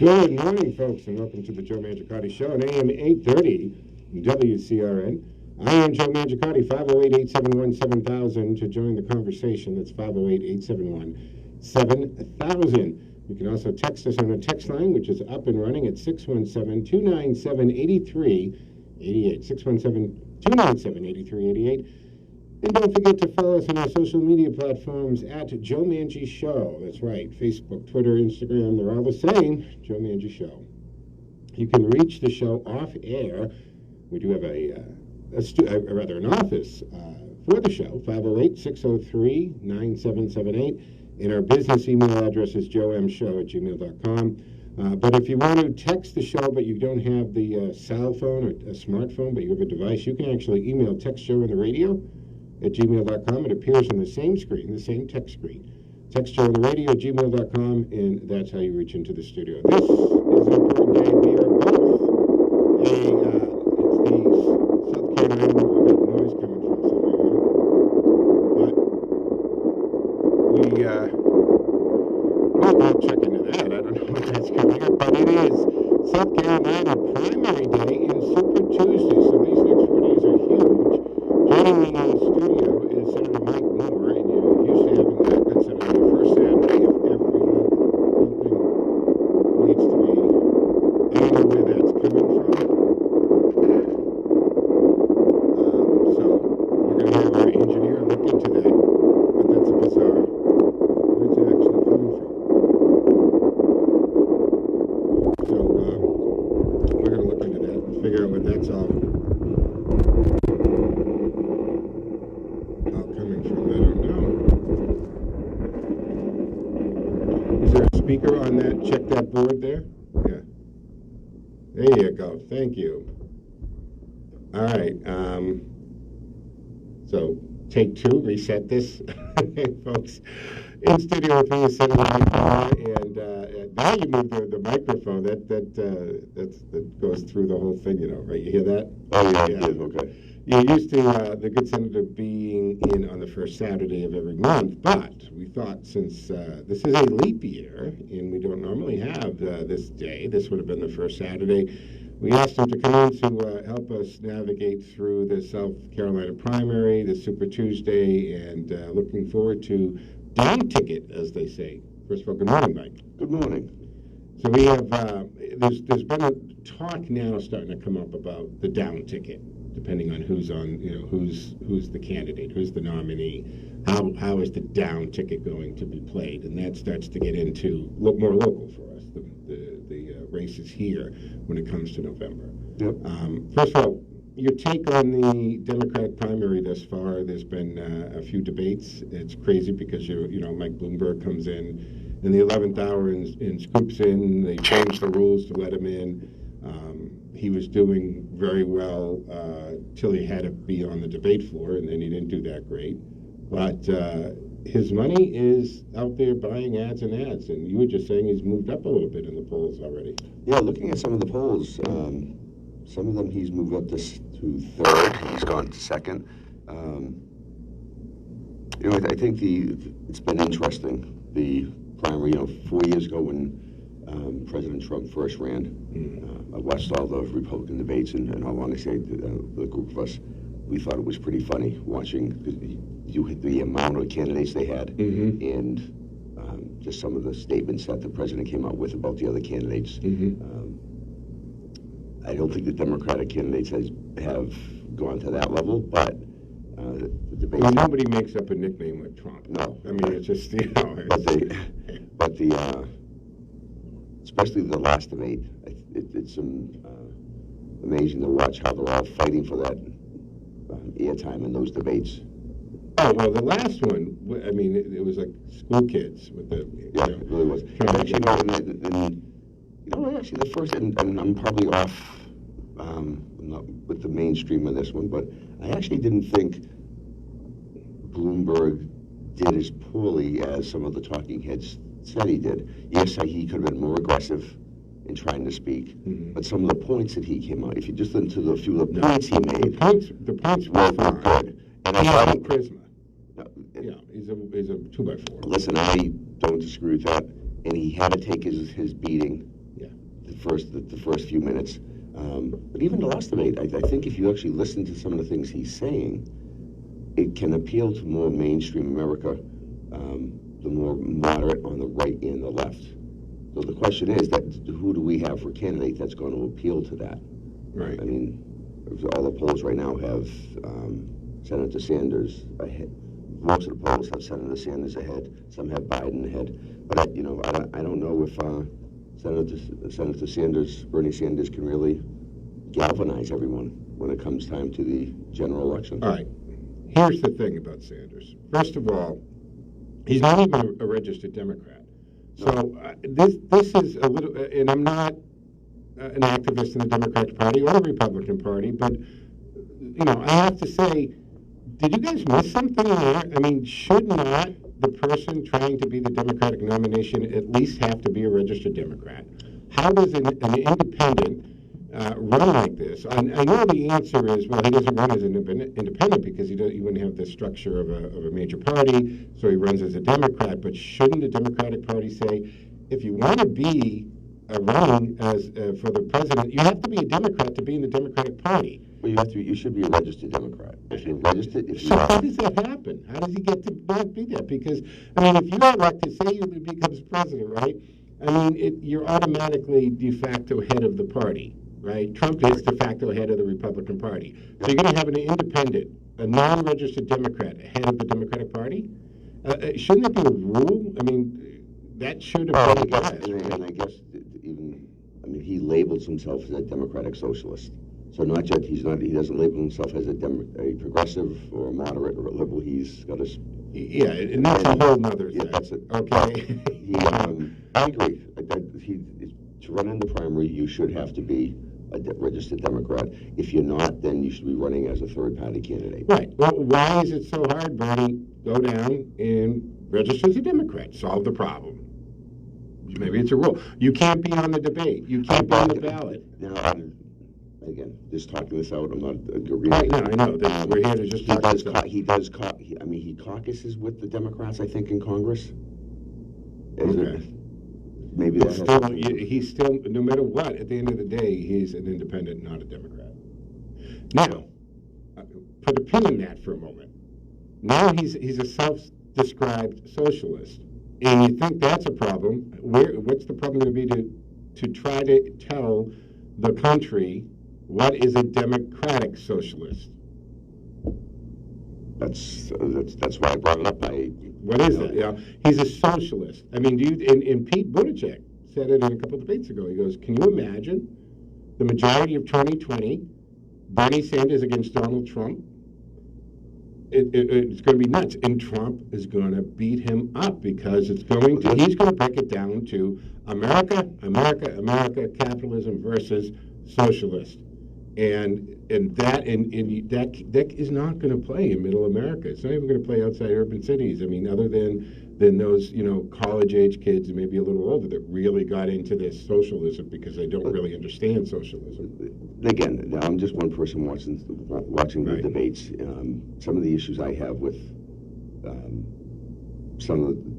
Good morning, folks, and welcome to the Joe Mangiacotti Show on AM 830 WCRN. I am Joe Mangiacotti, 508-871-7000 to join the conversation. That's 508-871-7000. You can also text us on our text line, which is up and running at 617-297-8388. 617-297-8388. And don't forget to follow us on our social media platforms at Joe Mangi Show. That's right. Facebook, Twitter, Instagram, they're all the same. Joe Mangi Show. You can reach the show off air. We do have an office for the show, 508-603-9778. And our business email address is joemshow@gmail.com. But if you want to text the show, but you don't have the cell phone or a smartphone, but you have a device, you can actually email Text Show on the Radio at gmail.com. It appears on the same screen, the same text screen. Text Show on the Radio at gmail.com, and that's how you reach into the studio. This is an important day. We are both it's the South Carolina, we've got noise coming from somewhere here. But we'll check into that. I don't know what that's coming up, but it is South Carolina primary day and Super Tuesday, so these next 4 days are huge. Joining me in the studio is Senator Mike Moore, and you're used to having that Senator the first Saturday of every month. Something needs to be, I don't know where that's coming from. So we're going to have our engineer look into that, but that's a bizarre. Where's it actually coming from? So we're going to look into that and figure out what that's all coming from. I don't know. Is there a speaker on that? Check that board there. Yeah. There you go. Thank you. All right. So take two. Reset this, folks. In studio with me is Senator Mike Moore, and now you move the microphone. That goes through the whole thing, right? You hear that? Oh yeah. Okay. You're used to the good senator being in on the first Saturday of every month, but we thought since this is a leap year and we don't normally have this day, this would have been the first Saturday, we asked him to come in to help us navigate through the South Carolina primary, the Super Tuesday, and looking forward to down ticket, as they say. First of all, good morning, Mike. Good morning. So we have, there's been a talk now starting to come up about the down ticket, depending on who's on, who's the candidate, who's the nominee, how is the down ticket going to be played, and that starts to get into more local for us, the races here when it comes to November. Yep. First of all, your take on the Democratic primary thus far. There's been a few debates. It's crazy because Mike Bloomberg comes in the 11th hour and scoops in. They changed the rules to let him in. He was doing very well till he had to be on the debate floor, and then he didn't do that great. But his money is out there buying ads and ads, and you were just saying he's moved up a little bit in the polls already. Yeah, looking at some of the polls, some of them he's moved up to third. He's gone to second. I think it's been interesting. The primary, 4 years ago when President Trump first ran, I watched all the Republican debates, and how long I say the group of us, we thought it was pretty funny watching the amount of candidates they had, and just some of the statements that the president came out with about the other candidates. I don't think the Democratic candidates have gone to that level, but the debate. Well, nobody makes up a nickname like Trump. No, I mean it's just But the especially the last debate, it's amazing to watch how they're all fighting for that airtime in those debates. Oh, well, the last one, I mean, it was like school kids with the, Yeah, it really was. And actually, no, actually, the first, and I'm probably off not with the mainstream of this one, but I actually didn't think Bloomberg did as poorly as some of the talking heads said he did. Yes, he could have been more aggressive in trying to speak, but some of the points that he came out, if you just listen to a few of the points he made, the points were good. And he I has thought, charisma. Yeah, he's a 2x4. listen, I don't disagree with that, and he had to take his beating. Yeah. The first few minutes, but even the last debate, I think if you actually listen to some of the things he's saying, it can appeal to more mainstream America, the more moderate on the right and the left. So the question is that who do we have for candidate that's going to appeal to that? Right. I mean, all the polls right now have Senator Sanders ahead. Most of the polls have Senator Sanders ahead. Some have Biden ahead. But I don't know if Senator Sanders, Bernie Sanders, can really galvanize everyone when it comes time to the general election. All right. Here's the thing about Sanders. First of all, he's not even a registered Democrat. So this is a little, and I'm not an activist in the Democratic Party or the Republican Party, but I have to say, did you guys miss something there? I mean, should not the person trying to be the Democratic nomination at least have to be a registered Democrat? How does an independent run like this? I know the answer is, well, he doesn't run as an independent because he wouldn't have the structure of a major party, so he runs as a Democrat. But shouldn't the Democratic Party say, if you want to be running as for the president, you have to be a Democrat to be in the Democratic Party? Well, you should be a registered Democrat. If you're registered, so how does that happen? How does he get to not be that? Because, I mean, if you are elected, say you becomes president, right? I mean, you're automatically de facto head of the party, right? Trump is de facto head of the Republican Party. So you're going to have an independent, a non-registered Democrat, head of the Democratic Party? Shouldn't that be a rule? I mean, that should have been and I guess even, I mean, he labels himself as a democratic socialist. So not just he doesn't label himself as a progressive or a moderate or a liberal. He's got a and that's a whole nother thing. Yeah, that's it. Okay. I agree. To run in the primary, you should have to be a registered Democrat. If you're not, then you should be running as a third-party candidate. Right. Well, why is it so hard, Bernie? Go down and register as a Democrat. Solve the problem. Maybe it's a rule. You can't be on the debate. You can't be on the ballot. Now, again, just talking this out, I'm not agreeing. Right, no, I know. We're here to just talk this out. He caucuses with the Democrats, I think, in Congress. Okay. Maybe that's still, he's still, no matter what, at the end of the day, he's an independent, not a Democrat. Now, put a pin in that for a moment. Now he's a self-described socialist. And you think that's a problem. What's the problem going to be to try to tell the country what is a democratic socialist? That's why I brought it up. What is that? Yeah, he's a socialist. I mean, and Pete Buttigieg said it in a couple of debates ago. He goes, "Can you imagine the majority of 2020, Bernie Sanders against Donald Trump? It's going to be nuts, and Trump is going to beat him up because he's going to break it down to America, America, America, capitalism versus socialist." And that is not going to play in middle America. It's not even going to play outside urban cities. I mean, other than those, college age kids and maybe a little older that really got into this socialism because they don't really understand socialism. Again, now I'm just one person watching the debates. Some of the issues I have with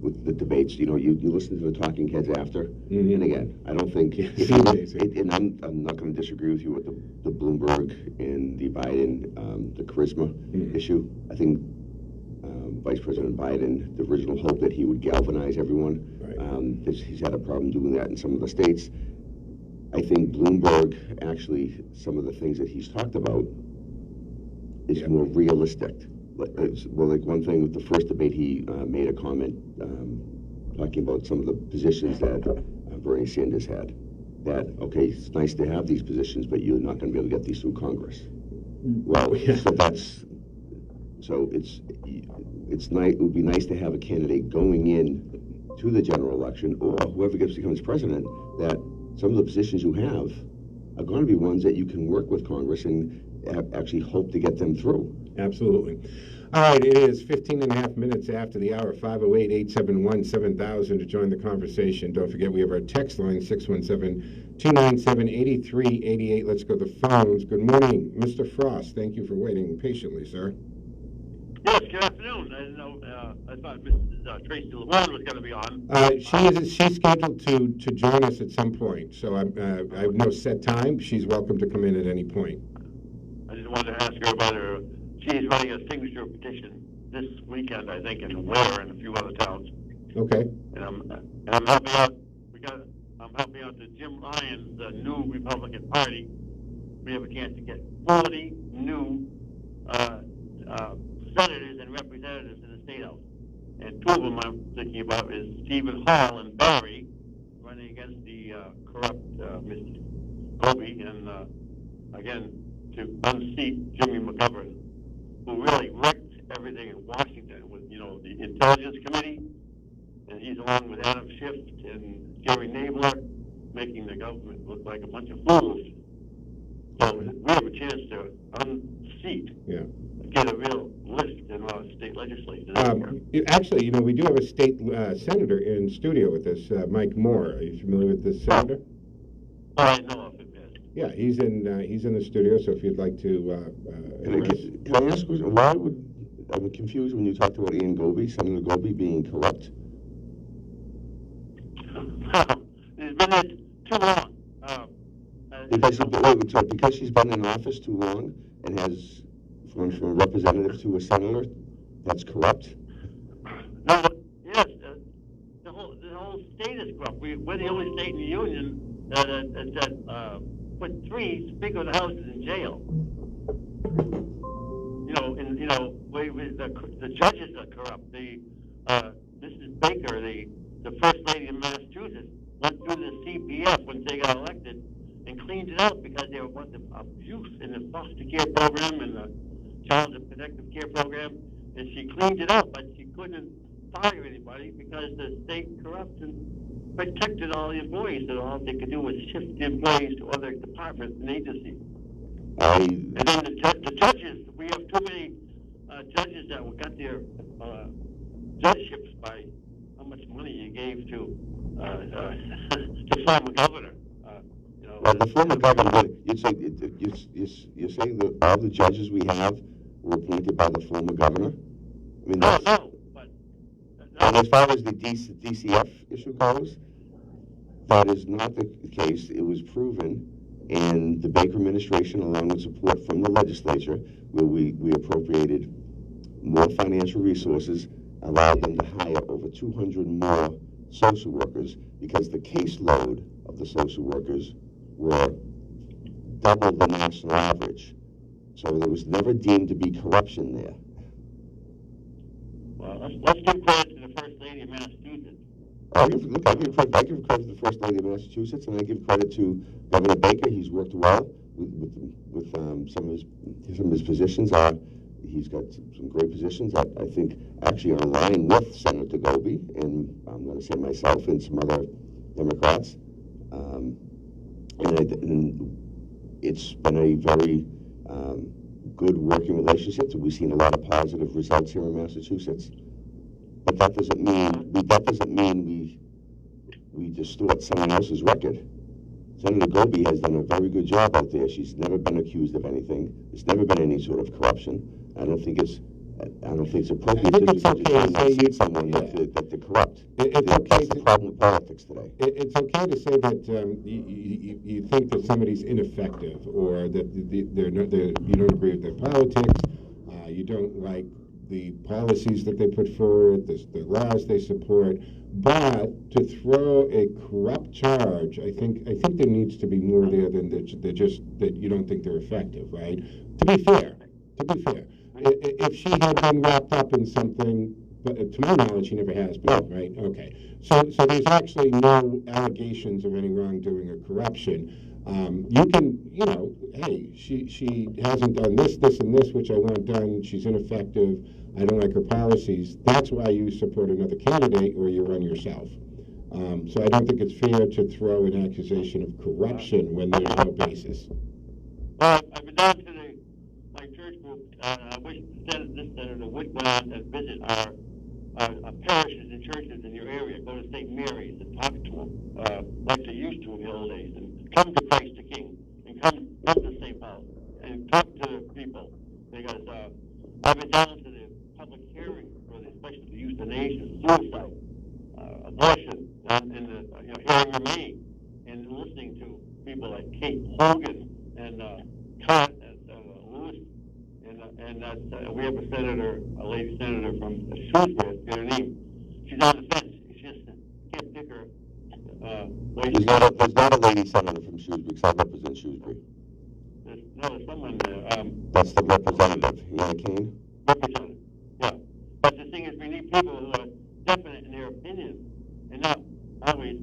with the debates, you listen to the talking heads after, and again, I don't think, and I'm not going to disagree with you with the Bloomberg and the Biden, the charisma issue. I think Vice President Biden, the original hope that he would galvanize everyone, he's had a problem doing that in some of the states. I think Bloomberg, actually, some of the things that he's talked about is more realistic. Well, like one thing with the first debate, he made a comment talking about some of the positions that Bernie Sanders had. That, okay, it's nice to have these positions, but you're not going to be able to get these through Congress. Well, So it's nice. It would be nice to have a candidate going in to the general election, or whoever becomes president, that some of the positions you have are going to be ones that you can work with Congress and actually hope to get them through. Absolutely. All right, it is 15 and a half minutes after the hour, 508-871-7000 to join the conversation. Don't forget, we have our text line, 617-297-8388. Let's go to the phones. Good morning, Mr. Frost. Thank you for waiting patiently, sir. Yes, good afternoon. I didn't know, I thought Mrs. Tracy Lovvorn was going to be on. She's scheduled to join us at some point, so I have no set time. She's welcome to come in at any point. I just wanted to ask her about her. She's writing a signature petition this weekend, I think, in Ware and a few other towns. Okay. And I'm helping out. I'm helping out the Jim Lyons new Republican Party. We have a chance to get 40 new senators and representatives in the State House. And two of them I'm thinking about is Stephen Hall and Barry, running against the corrupt Mr. Goby, and again, to unseat Jimmy McGovern, who really wrecked everything in Washington with, the Intelligence Committee, and he's along with Adam Schiff and Jerry Nadler, making the government look like a bunch of fools. So we have a chance to unseat, get a real lift in our state legislature. Actually, we do have a state senator in studio with us, Mike Moore. Are you familiar with this senator? Oh, I know of him, yes. Yeah, he's in the studio. So if you'd like to, Can I ask a question? Why would I'm confused when you talked about Ian Goby, Senator Goby, being corrupt? He's been there too long. Because she's been in office too long and has gone from a representative to a senator, that's corrupt? No, yes, the whole state is corrupt. We're the only state in the union that put 3 Speaker of the House in jail. The judges are corrupt. Mrs. Baker, the First Lady of Massachusetts, went through the CPF when they got elected and cleaned it out because there was abuse in the foster care program and the child protective care program, and she cleaned it out, but she couldn't fire anybody because the state corrupt and protected all the employees, and all they could do was shift the employees to other departments and agencies. And then the judges, we have too many judges that got their judgeships by how much money you gave to the former governor. The former governor, you're saying that all the judges we have were appointed by the former governor? I mean, No. And as far as the DCF issue goes, that is not the case. It was proven in the Baker administration, along with support from the legislature, where we appropriated more financial resources, allowed them to hire over 200 more social workers, because the caseload of the social workers were double the national average. So there was never deemed to be corruption there. Well, let's give credit to the First Lady of Massachusetts. I give credit to the First Lady of Massachusetts, and I give credit to Governor Baker. He's worked well with some of his positions. He's got some great positions that I think actually are in line with Senator Goby, and I'm going to say myself and some other Democrats. And it's been a very good working relationship. We've seen a lot of positive results here in Massachusetts. But that doesn't mean we distort someone else's record. Senator Goby has done a very good job out there. She's never been accused of anything. There's never been any sort of corruption. I don't think it's appropriate to say someone that they're corrupt. That's the problem with politics today. It's okay to say that you think that somebody's ineffective, or that you don't agree with their politics, you don't like the policies that they put forward, the laws they support. But to throw a corrupt charge, I think there needs to be more there than that you don't think they're effective, right? To be fair, if she had been wrapped up in something, but to my knowledge, she never has been, right? Okay. So there's actually no allegations of any wrongdoing or corruption. You can, hey, she hasn't done this, this, and this, which I want done. She's ineffective. I don't like her policies. That's why you support another candidate or you run yourself. So I don't think it's fair to throw an accusation of corruption when there's no basis. Well, I've been down to my church group. I wish this senator would go out and visit our parishes and churches in your area. Go to St. Mary's and talk to them like they used to in the old days, and come to Christ the King, and come to St. Paul, and talk to the people. Because I've been down to the public hearing for especially the euthanasia, suicide, abortion, and the hearing remain, and listening to people like Kate Hogan and Lewis, and we have a senator, a lady senator from Shrewsbury, I forget her name. She's on the fence. She just can't pick her. There's not a lady senator from Shrewsbury, because I represent Shrewsbury. There's someone there. That's the representative, Hannah Kane. Representative, yeah. But the thing is, we need people who are definite in their opinion, and not always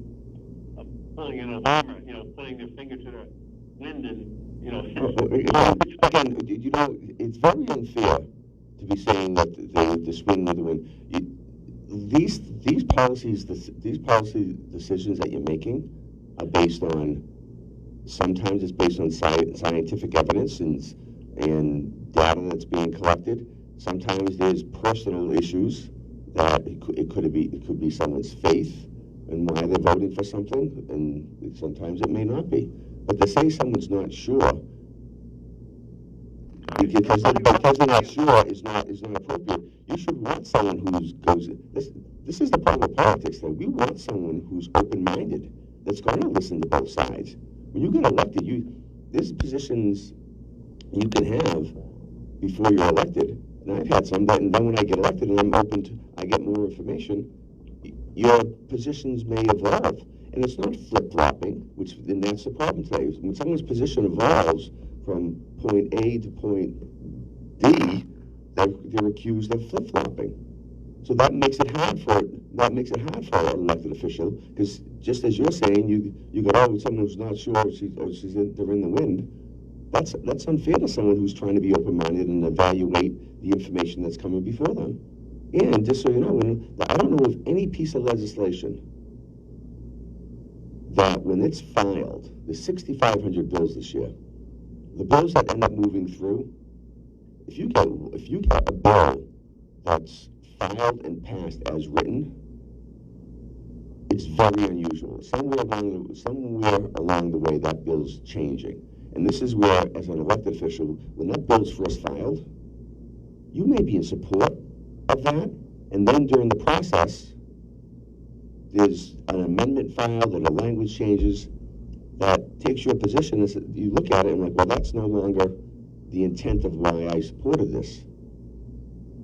pulling in an armor, putting their finger to the wind and, Again, it's very unfair to be saying that the swing with the wind. These policy decisions that you're making are based on, sometimes it's based on scientific evidence and data that's being collected. Sometimes there's personal issues that it could be someone's faith and why they're voting for something, and sometimes it may not be. But to say someone's not sure because they're not sure is not appropriate. You should want someone this is the problem with politics, though. We want someone who's open-minded, that's going to listen to both sides. When you get elected, there's positions you can have before you're elected. And I've had some that, and then when I get elected and I get more information, your positions may evolve. And it's not flip-flopping, and that's the problem today. When someone's position evolves from point A to point D, they're accused of flip-flopping. So that makes it hard for an elected official, because just as you're saying, you go, someone who's not sure they're in the wind. That's unfair to someone who's trying to be open-minded and evaluate the information that's coming before them. And just so you know, I don't know of any piece of legislation that when it's filed, there's 6,500 bills this year. The bills that end up moving through, if you get a bill that's filed and passed as written, it's very unusual. Somewhere along the way, that bill's changing. And this is where, as an elected official, when that bill's first filed, you may be in support of that, and then during the process, there's an amendment filed and the language changes that takes your position, and you look at it and like, well, that's no longer the intent of why I supported this.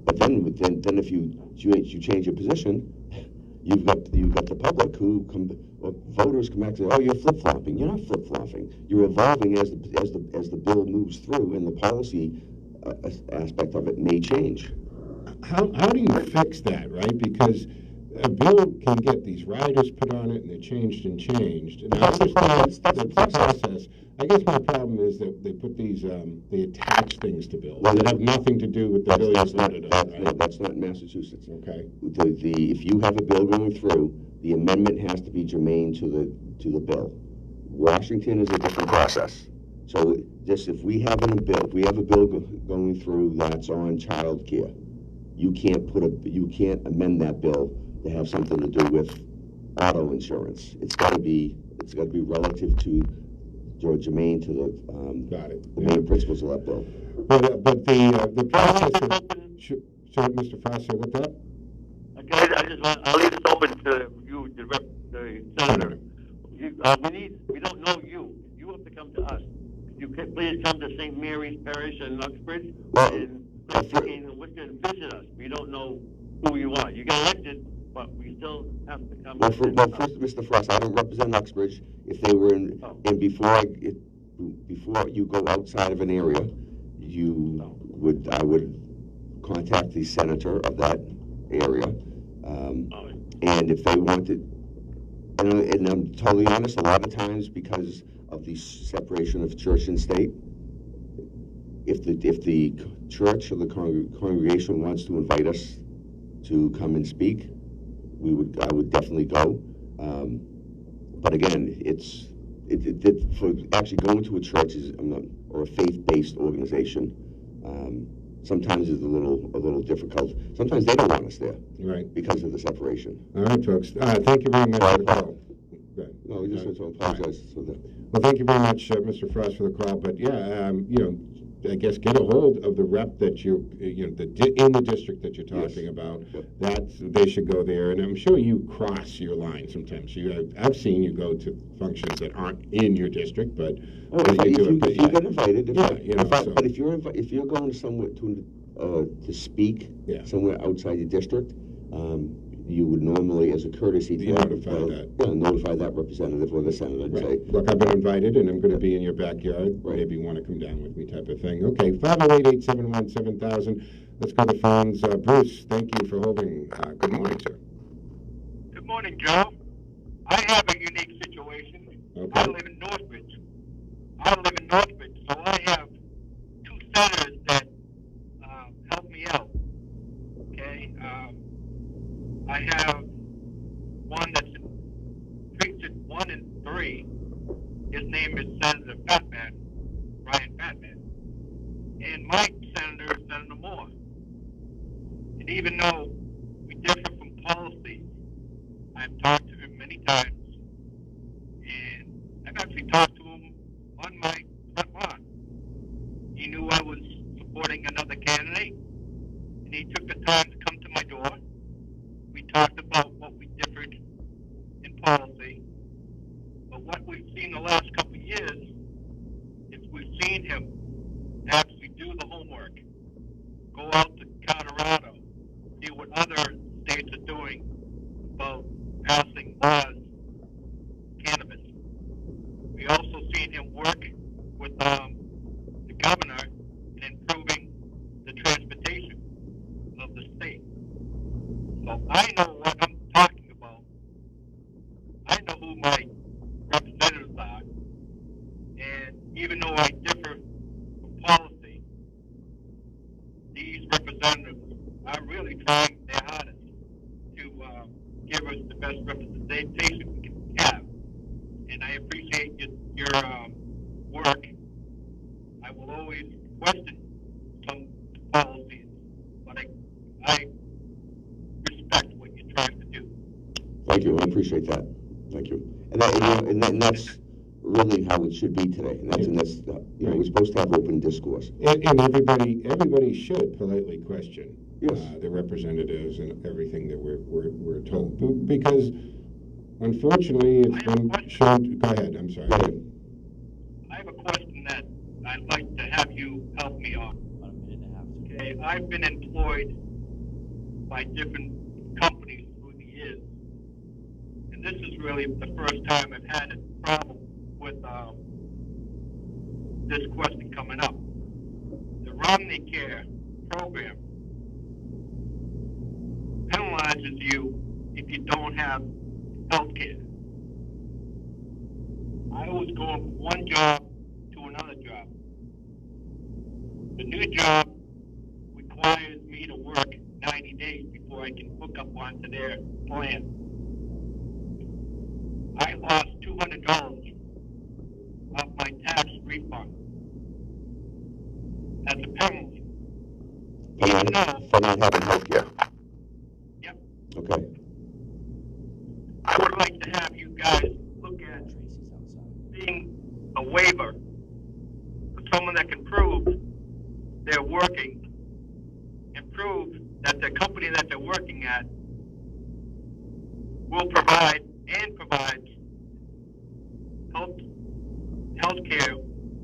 But then if you change your position, you've got the public voters come back and say, oh, you're flip-flopping. You're not flip-flopping. You're evolving as the bill moves through, and the policy aspect of it may change. How do you fix that, right? Because a bill can get these riders put on it, and they're changed. And I understand that's the process. I guess my problem is that they put these, they attach things to bills that have nothing to do with the bill you voted on. Right? That's not Massachusetts. Okay. If you have a bill going through, the amendment has to be germane to the bill. Washington is a different process. So just if we have a bill going through that's on child care, you can't amend that bill to have something to do with auto insurance. It's got to be relative to germane to the main principles of that bill. But the process of Mr. Foster, what's that? Okay, I'll leave this open to you, the senator. We don't know you. You have to come to us. You can please come to St. Mary's Parish in Uxbridge and visit us. We don't know who you are. You got elected, but we still have to come. First, Mr. Frost, I don't represent Uxbridge. If they were and before you go outside of an area, I would contact the senator of that area, and if they wanted, And I'm totally honest, a lot of times because of the separation of church and state, if the church or the congregation wants to invite us to come and speak, I would definitely go. But again, for actually going to a church or a faith-based organization. Sometimes it's a little difficult. Sometimes they don't want us there, Right. Because of the separation. All right, folks. Thank you very much for the call. No, we just want to apologize. Well, thank you very much, Mr. Frost, for the call. But yeah, I guess get a hold of the rep that in the district that you're talking about. Yep. They should go there, and I'm sure you cross your line sometimes. I've seen you go to functions that aren't in your district, but if you get invited, but if you're going somewhere to speak somewhere outside your district, you would normally, as a courtesy, notify that representative or the senator and say, look, I've been invited, and I'm going to be in your backyard. Right. Maybe you want to come down with me, type of thing. Okay, 508-871-7000. Let's go to phones. Bruce, thank you for holding. Good morning, sir. Good morning, Joe. I have a unique situation. Okay. I live in Northbridge, so I have two senators that help me out. Okay. I have one that's in Precinct 1 and 3. His name is Senator Brian Fatman. And my senator is Senator Moore. And even though we differ from policy, I've talked to him many times. And I've actually talked to him on my front lawn. He knew I was supporting another candidate. And he took the time to come to my door. We talked about what we differed in policy, but what we've seen the last couple of years is we've seen him actually do the homework, go out to Colorado, see what other states are doing about passing laws, cannabis. We also seen him work with the governor in improving the transportation of the state. So I know what I'm talking about. I know who my representatives are. And even though I differ from policy, these representatives are really trying their hardest to give us the best representation we can have. And I appreciate your work. I will always question some policies, but I respect what you're trying to do. Thank you. I appreciate that. Thank you. And that's really how it should be today. And that's we're supposed to have open discourse. And everybody should politely question Yes. The representatives and everything that we're told, because unfortunately it's been shown. Go ahead. I'm sorry. Go ahead. I have a question that I'd like to have you help me on. About a minute and a half. Okay, I've been employed by different companies through the years, and this is really the first time I've had a problem with this question coming up. The Romney Care program penalizes you if you don't have health care. I was going from one job to another job. The new job requires me to work 90 days before I can hook up onto their plan. I lost $200 of my tax refund as a penalty. For not having health care. Yep. Okay. I would like to have you guys look at Tracy's outside. being a waiver for someone that can prove they're working and prove that the company that they're working at will provide and provides health care,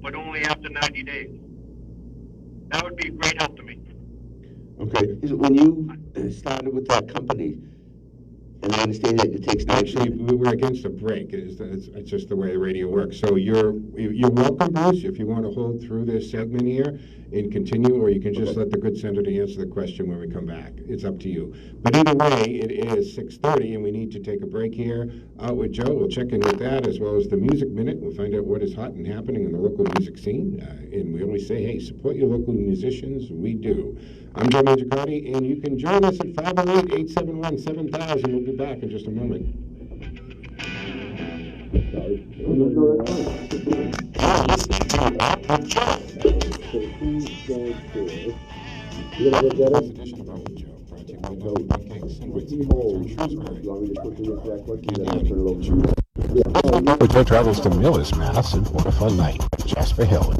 but only after 90 days. That would be a great help to me. Okay. When you started with that company, And I understand that it takes Actually, we're against a break. It's just the way the radio works. So you're welcome, Bruce, if you want to hold through this segment here and continue, or you can just let the good senator answer the question when we come back. It's up to you. But either way, it is 6:30, and we need to take a break here. Out with Joe. We'll check in with that, as well as the Music Minute. We'll find out what is hot and happening in the local music scene. And we always say, hey, support your local musicians. We do. I'm Joe Mangiacotti, and you can join us at 508-871-7000. We'll be back in just a moment. This edition of Out with Joe, brought to you by Lovvorn Cakes and White City Plaza in Shrewsbury. Joe travels to Millis, Mass. and for a fun night at Jasper Hill.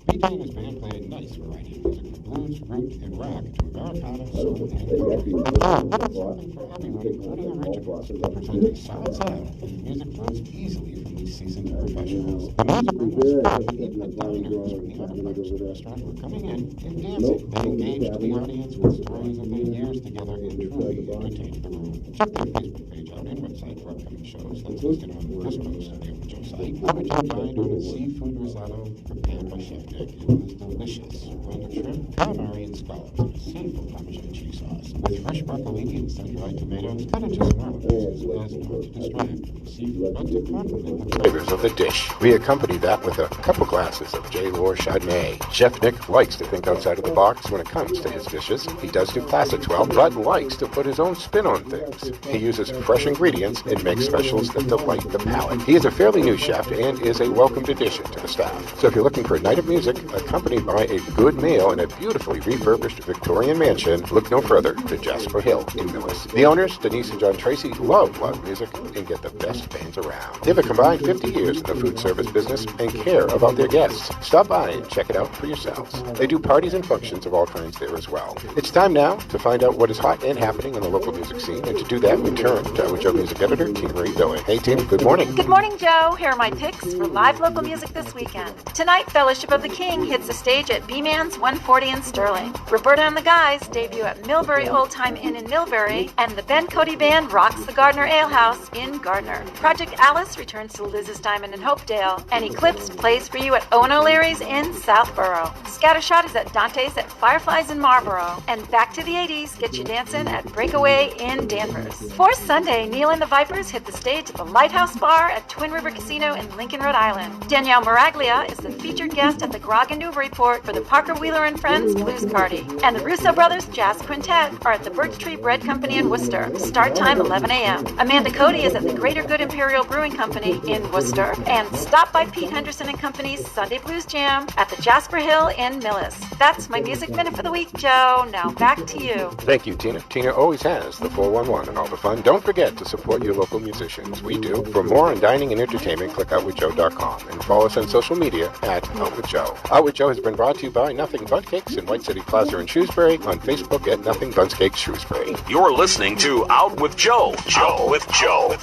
BJ and his band play a nice variety of music from blues, root, and rock to Americana, soul, and country. Something for everyone, including originals, present a solid sound, and the music flows easily from these seasoned professionals. The music room was fun, even the diners from the other parts of the restaurant were coming in and dancing. They engaged the audience with stories of their years together and truly entertained the room. Check their Facebook page out and website for upcoming shows. That's listed on this post on the Out with Joe site. Out with Joe dined on a seafood risotto prepared by Chef Nick. It was delicious. Blend of shrimp, calamari, and scallops in a seafood Parmesan cheese sauce. With fresh broccolini and sun-dried tomatoes, cut into smaller pieces as not to distract from the seafood, but to complement the Flavors of the dish. We accompany that with a couple glasses of J. Lohr Chardonnay. Chef Nick likes to think outside of the box when it comes to his dishes. He does do classics well, but likes to put his own spin on things. He uses fresh ingredients and makes specials that delight the palate. He is a fairly new chef and is a welcomed addition to the staff. So if you're looking for a night of music, accompanied by a good meal in a beautifully refurbished Victorian mansion, look no further than Jasper Hill in Millis. The owners, Denise and John Tracy, love live music and get the best bands around. They have a combined 50 years in the food service business and care about their guests. Stop by and check it out for yourselves. They do parties and functions of all kinds there as well. It's time now to find out what is hot and happening in the local music scene, and to do that, we turn to Out with Joe music editor, Tina Marie Billing. Hey, Tina, good morning. Good morning, Joe. Here are my picks for live local music this weekend. Tonight, Fellowship of the King hits the stage at B-Man's 140 in Sterling. Roberta and the Guys debut at Millbury Old Time Inn in Millbury, and the Ben Cody Band rocks the Gardner Ale House in Gardner. Project Alice returns to Liz's Diamond in Hopedale, and Eclipse plays for you at Owen O'Leary's in Southborough. Scattershot is at Dante's at Fireflies in Marlborough, and Back to the 80s gets you dancing at Breakaway in Danvers. For Sunday, Neil and the Vipers hit the stage at the Lighthouse Bar at Twin River Casino in Lincoln, Rhode Island. Danielle Maraglia is the featured guest at the Grog and Newburyport for the Parker Wheeler and Friends Blues Party. And the Russo Brothers Jazz Quintet are at the Birch Tree Bread Company in Worcester. Start time 11 a.m. Amanda Cody is at the Greater Good Imperial Brewing Company in Worcester. And stop by Pete Henderson and Company's Sunday Blues Jam at the Jasper Hill in Millis. That's my Music Minute for the week, Joe. Now back to you. Thank you, Tina. Tina always has the 411 and all the fun. Don't forget to support your local musicians. We do. For more on dining and entertainment, click outwithjoe.com and follow us on social media at OutWithJoe. Out with Joe has been brought to you by Nothing Bundt Cakes in White City Plaza in Shrewsbury, on Facebook at Nothing Bundt Cakes Shrewsbury. You're listening to Out with Joe. Out with Joe.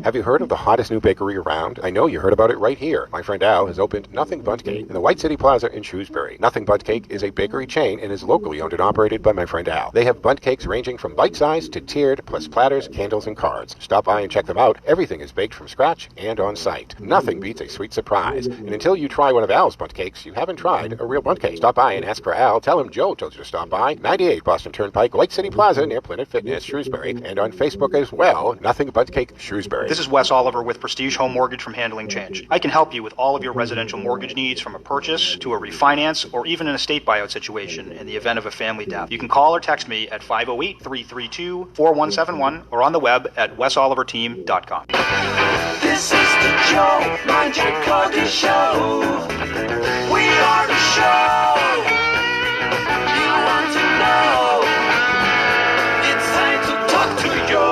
Have you heard of the hottest new bakery around? I know you heard about it right here. My friend Al has opened Nothing Bundt Cake in the White City Plaza in Shrewsbury. Nothing Bundt Cake is a bakery chain and is locally owned and operated by my friend Al. They have bundt cakes ranging from bite-sized to tiered, plus platters, candles, and cards. Stop by and check them out. Everything is baked from scratch and on site. Nothing beats a sweet surprise. And until you try one of Al's bundt cakes, you haven't tried a real bundt cake. Stop by and ask for Al. Tell him Joe told you to stop by. 98 Boston Turnpike, White City Plaza near Planet Fitness, Shrewsbury. And on Facebook as well, Nothing Bundt Cake Shrewsbury. This is Wes Oliver with Prestige Home Mortgage from Handling Change. I can help you with all of your residential mortgage needs, from a purchase to a refinance or even an estate buyout situation in the event of a family death. You can call or text me at 508-332-4171 or on the web at wesoliverteam.com. This is the Joe Mangiacotti Show. We are the show you want to know. It's time to talk to you.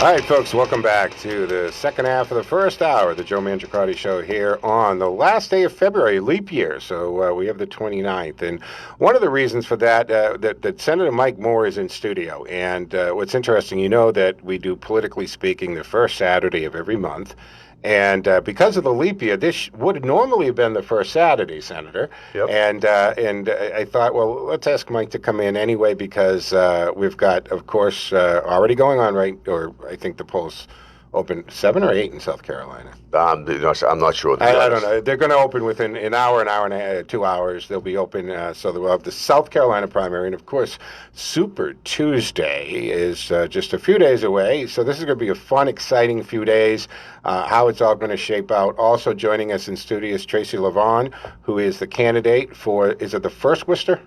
All right, folks, welcome back to the second half of the first hour of the Joe Mangiacotti Show here on the last day of February, leap year. So we have the 29th. And one of the reasons for that, that Senator Mike Moore is in studio. And what's interesting, you know that we do Politically Speaking the first Saturday of every month. And because of the leap year, this would normally have been the first Saturday, Senator. Yep. And I thought, well, let's ask Mike to come in anyway because we've got, of course, already going on or I think the polls open 7 or 8 in South Carolina. I'm not sure. I don't know. They're going to open within an hour and a half, 2 hours. They'll be open so that we'll have the South Carolina primary. And, of course, Super Tuesday is just a few days away. So this is going to be a fun, exciting few days, how it's all going to shape out. Also joining us in studio is Tracy Lovvorn, who is the candidate for, is it the 1st Worcester?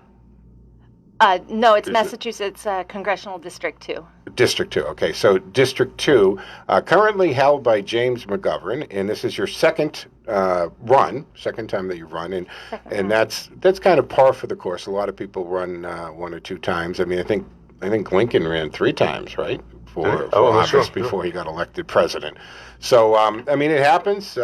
No, it's Massachusetts Congressional District 2. District 2, okay. So District 2, currently held by James McGovern, and this is your second second time that you've run, and that's kind of par for the course. A lot of people run 1 or 2 times. I mean, I think Lincoln ran 3 times, right? For office before he got elected president. So, I mean, it happens.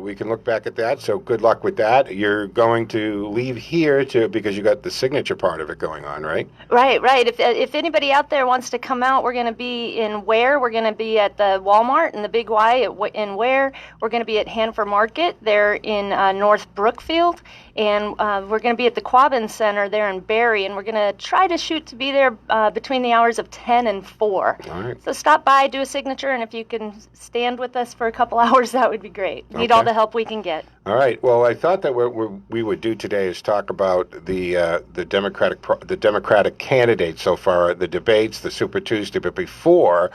We can look back at that. So good luck with that. You're going to leave here because you got the signature part of it going on, right? Right. If anybody out there wants to come out, we're going to be in Ware. We're going to be at the Walmart and the Big Y in Ware. We're going to be at Hanford Market there in North Brookfield. And we're going to be at the Quabbin Center there in Barry. And we're going to try to shoot to be there between the hours of 10 and 4. All right. So stop by, do a signature, and if you can stand with us for a couple hours, that would be great. Need all the help we can get. All right. Well, I thought that what we would do today is talk about the Democratic candidates so far, the debates, the Super Tuesday. But before,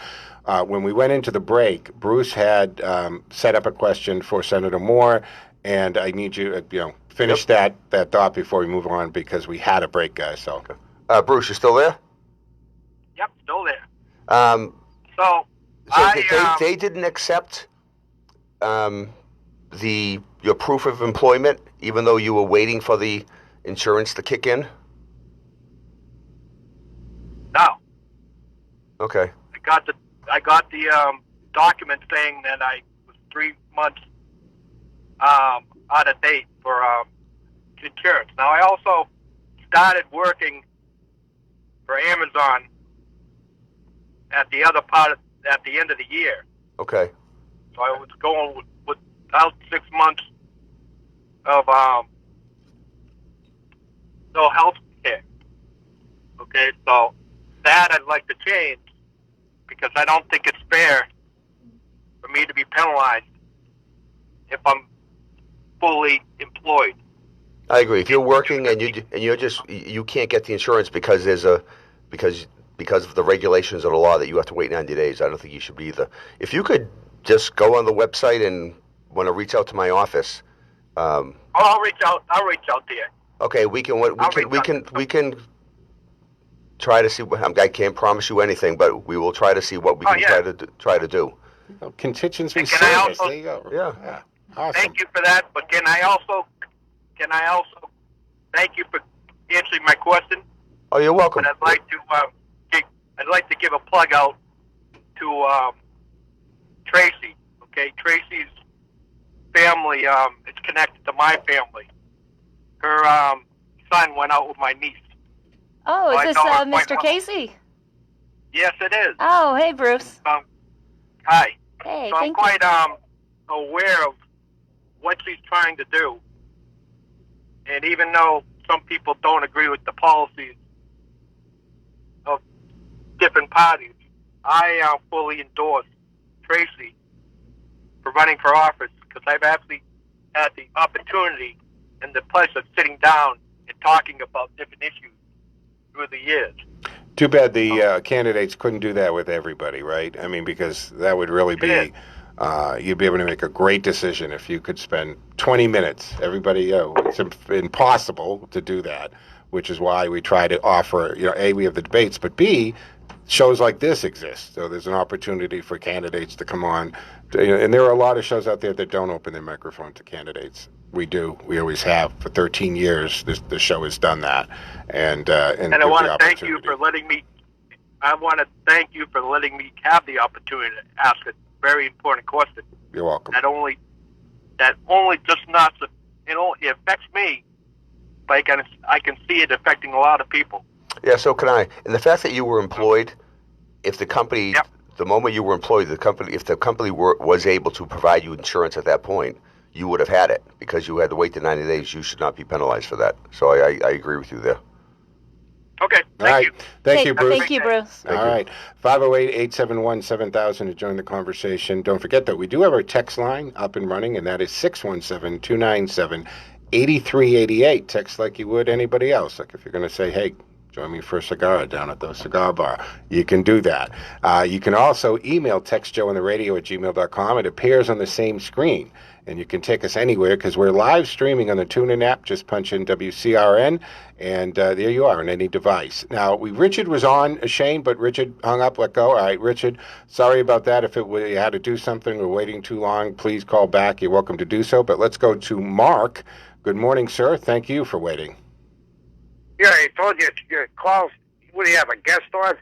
when we went into the break, Bruce had set up a question for Senator Moore, and I need you to finish that thought before we move on because we had a break, guys. So, Bruce, you still there? Yep, still there. They didn't accept your proof of employment, even though you were waiting for the insurance to kick in? No. Okay. I got the document saying that I was 3 months out of date for insurance. Now I also started working for Amazon at the end of the year. Okay. So I was going without 6 months of no health care. Okay, so that I'd like to change because I don't think it's fair for me to be penalized if I'm fully employed. I agree. If you're working and you can't get the insurance because because of the regulations of the law that you have to wait 90 days, I don't think you should be either. If you could just go on the website and want to reach out to my office. I'll reach out to you. Okay, we can try to see. I can't promise you anything, but we will try to see what we can try to do. Contingency service. There you go. Yeah. Awesome. Thank you for that. But can I also thank you for answering my question? Oh, you're welcome. And I'd like to give a plug out to Tracy. Okay, Tracy's family is connected to my family. Her son went out with my niece. Oh, So is this Mr. Casey? Yes, it is. Oh, hey, Bruce. Hi. Hey, So I'm thank quite aware of what she's trying to do. And even though some people don't agree with the policies of different parties, I fully endorse Tracy for running for office because I've actually had the opportunity and the pleasure of sitting down and talking about different issues through the years. Too bad the candidates couldn't do that with everybody, right? I mean, because that would really be, you'd be able to make a great decision if you could spend 20 minutes. Everybody, it's impossible to do that, which is why we try to offer, A, we have the debates, but B, shows like this exist. So there's an opportunity for candidates to come on. And there are a lot of shows out there that don't open their microphone to candidates. We do. We always have. For 13 years, the show has done that. And I want to thank you for letting me. I want to thank you for letting me have the opportunity to ask a very important question. You're welcome. That only just not. It affects me, but I can see it affecting a lot of people. Yeah. So can I? And the fact that you were employed, if the company the moment you were employed, if the company was able to provide you insurance at that point, you would have had it. Because you had to wait the 90 days, you should not be penalized for that. So I agree with you there. Okay, All right. thank you. Thank you, Bruce. Thank you, Bruce. All right. 508-871-7000 to join the conversation. Don't forget that we do have our text line up and running, and that is 617-297-8388. Text like you would anybody else. Like if you're going to say, hey, join me for a cigar down at the cigar bar, you can do that. You can also email textjoeontheradio@gmail.com. It appears on the same screen. And you can take us anywhere because we're live streaming on the TuneIn app. Just punch in WCRN, and there you are on any device. Now, Richard was on, Shane, but Richard hung up, let go. All right, Richard, sorry about that. If you had to do something or waiting too long, please call back. You're welcome to do so. But let's go to Mark. Good morning, sir. Thank you for waiting. Yeah, I told you your calls. What do you have, a guest on?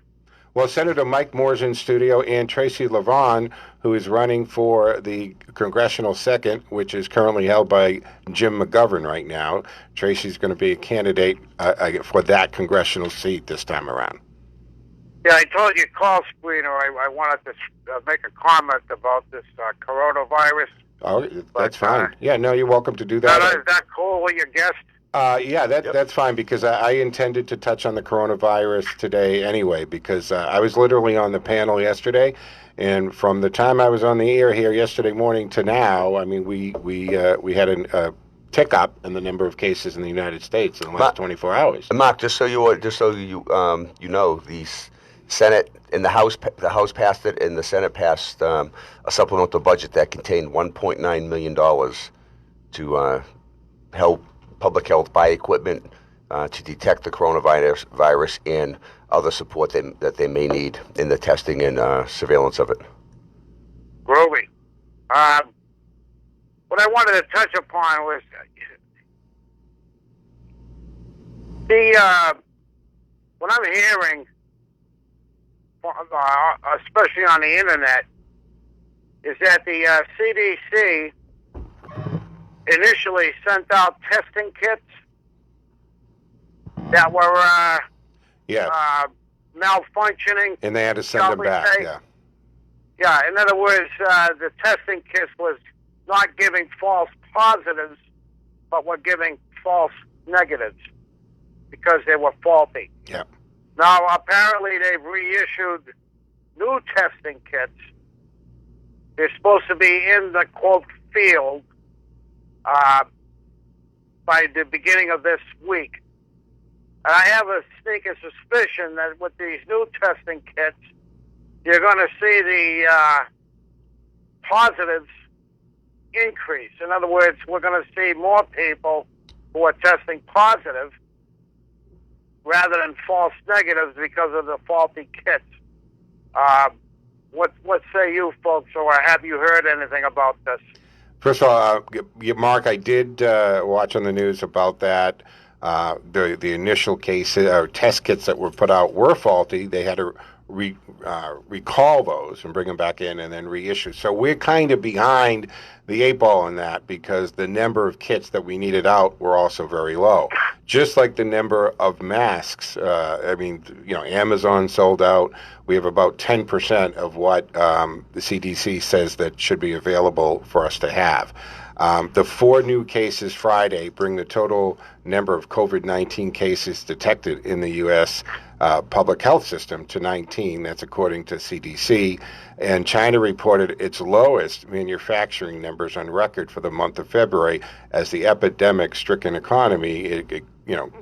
Well, Senator Mike Moore's in studio, and Tracy Lovvorn, who is running for the Congressional 2nd, which is currently held by Jim McGovern right now. Tracy's going to be a candidate for that congressional seat this time around. Yeah, I told you call screener. I wanted to make a comment about this coronavirus. Oh, that's fine. Yeah, no, you're welcome to do that. Is that cool with your guest? Yeah, that's fine because I intended to touch on the coronavirus today anyway because I was literally on the panel yesterday, and from the time I was on the air here yesterday morning to now, I mean, we had a tick up in the number of cases in the United States in the last 24 hours. Mark, just so you know, the Senate and the House passed it, and the Senate passed a supplemental budget that contained $1.9 million to help public health buy equipment to detect the coronavirus and other support that they may need in the testing and surveillance of it. Groovy. What I wanted to touch upon was what I'm hearing, especially on the internet, is that the CDC initially sent out testing kits that were malfunctioning. And they had to send them back, Yeah, in other words, the testing kits was not giving false positives, but were giving false negatives because they were faulty. Yeah. Now, apparently, they've reissued new testing kits. They're supposed to be in the, quote, field by the beginning of this week. And I have a sneaking suspicion that with these new testing kits, you're going to see the positives increase. In other words, we're going to see more people who are testing positive rather than false negatives because of the faulty kits. What say you folks, or have you heard anything about this? First of all, Mark, I did watch on the news about that. The initial cases or test kits that were put out were faulty. They had to recall those and bring them back in and then reissue. So we're kind of behind the eight ball on that because the number of kits that we needed out were also very low. Just like the number of masks. Amazon sold out. We have about 10% of what the CDC says that should be available for us to have. The 4 new cases Friday bring the total number of COVID-19 cases detected in the U.S. Public health system to 19. That's according to CDC. And China reported its lowest manufacturing numbers on record for the month of February as the epidemic-stricken economy it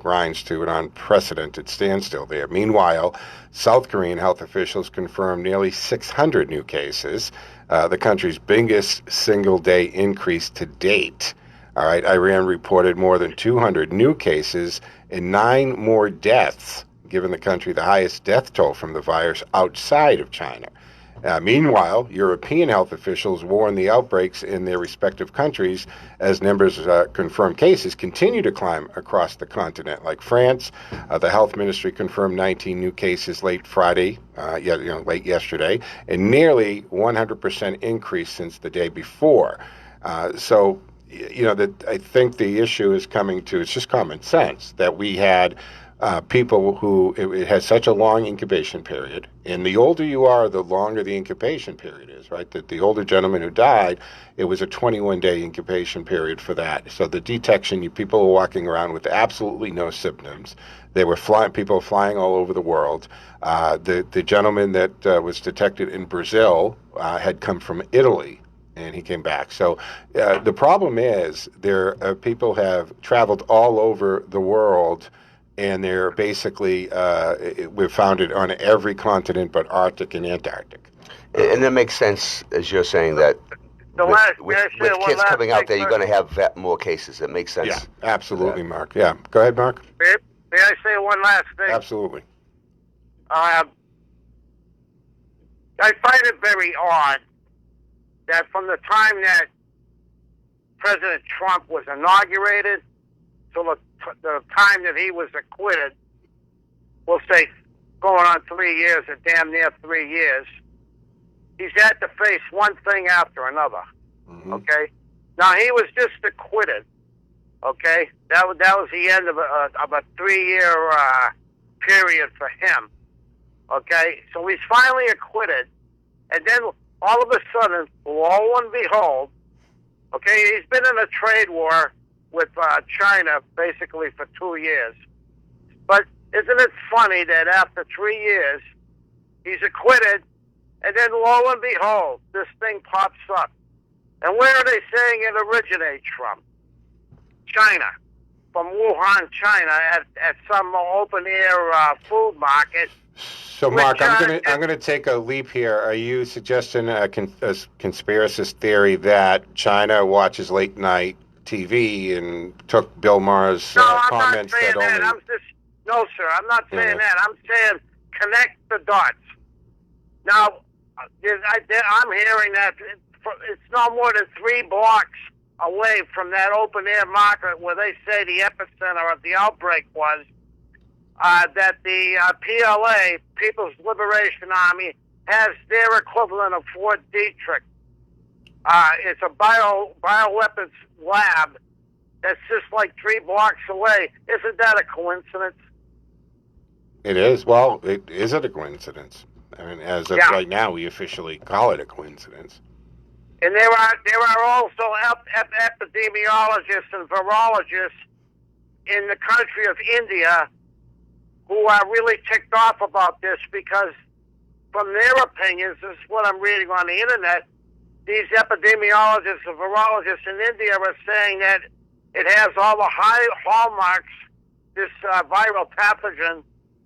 grinds to an unprecedented standstill there. Meanwhile, South Korean health officials confirmed nearly 600 new cases, the country's biggest single-day increase to date. All right, Iran reported more than 200 new cases and 9 more deaths, giving the country the highest death toll from the virus outside of China. Meanwhile, European health officials warn the outbreaks in their respective countries as numbers of confirmed cases continue to climb across the continent. Like France, the health ministry confirmed 19 new cases late yesterday, and nearly 100% increase since the day before. I think the issue is coming to, it's just common sense that we had people who it has such a long incubation period, and the older you are, the longer the incubation period is, right? That the older gentleman who died, it was a 21-day incubation period for that. So the detection, people were walking around with absolutely no symptoms. They were people flying all over the world. The gentleman that was detected in Brazil had come from Italy, and he came back. So the problem is people have traveled all over the world, and they're basically, we've found it on every continent but Arctic and Antarctic. And that makes sense, as you're saying, that with kids coming out there, you're going to have more cases. It makes sense. Yeah, absolutely, Mark. Yeah. Go ahead, Mark. May I say one last thing? Absolutely. I find it very odd that from the time that President Trump was inaugurated to the time that he was acquitted, we'll say going on 3 years, or damn near 3 years, he's had to face one thing after another. Mm-hmm. Okay? Now, he was just acquitted. Okay? That was the end of a 3-year period for him. Okay? So he's finally acquitted, and then all of a sudden, lo and behold, okay, he's been in a trade war with China basically for 2 years. But isn't it funny that after 3 years, he's acquitted, and then lo and behold, this thing pops up. And where are they saying it originates from? China. From Wuhan, China, at some open-air food market. So, Mark, I'm gonna take a leap here. Are you suggesting a conspiracist theory that China watches late night TV and took Bill Maher's comments that only? No, sir, I'm not saying that. I'm saying connect the dots. Now, I'm hearing that it's no more than 3 blocks away from that open-air market where they say the epicenter of the outbreak was, that the PLA, People's Liberation Army, has their equivalent of Fort Detrick. It's a bioweapons lab that's just like 3 blocks away. Isn't that a coincidence? It is. Well, is it a coincidence? I mean, as of right now, we officially call it a coincidence. And there are also epidemiologists and virologists in the country of India who are really ticked off about this because, from their opinions, this is what I'm reading on the internet, these epidemiologists and virologists in India are saying that it has all the high hallmarks, this viral pathogen,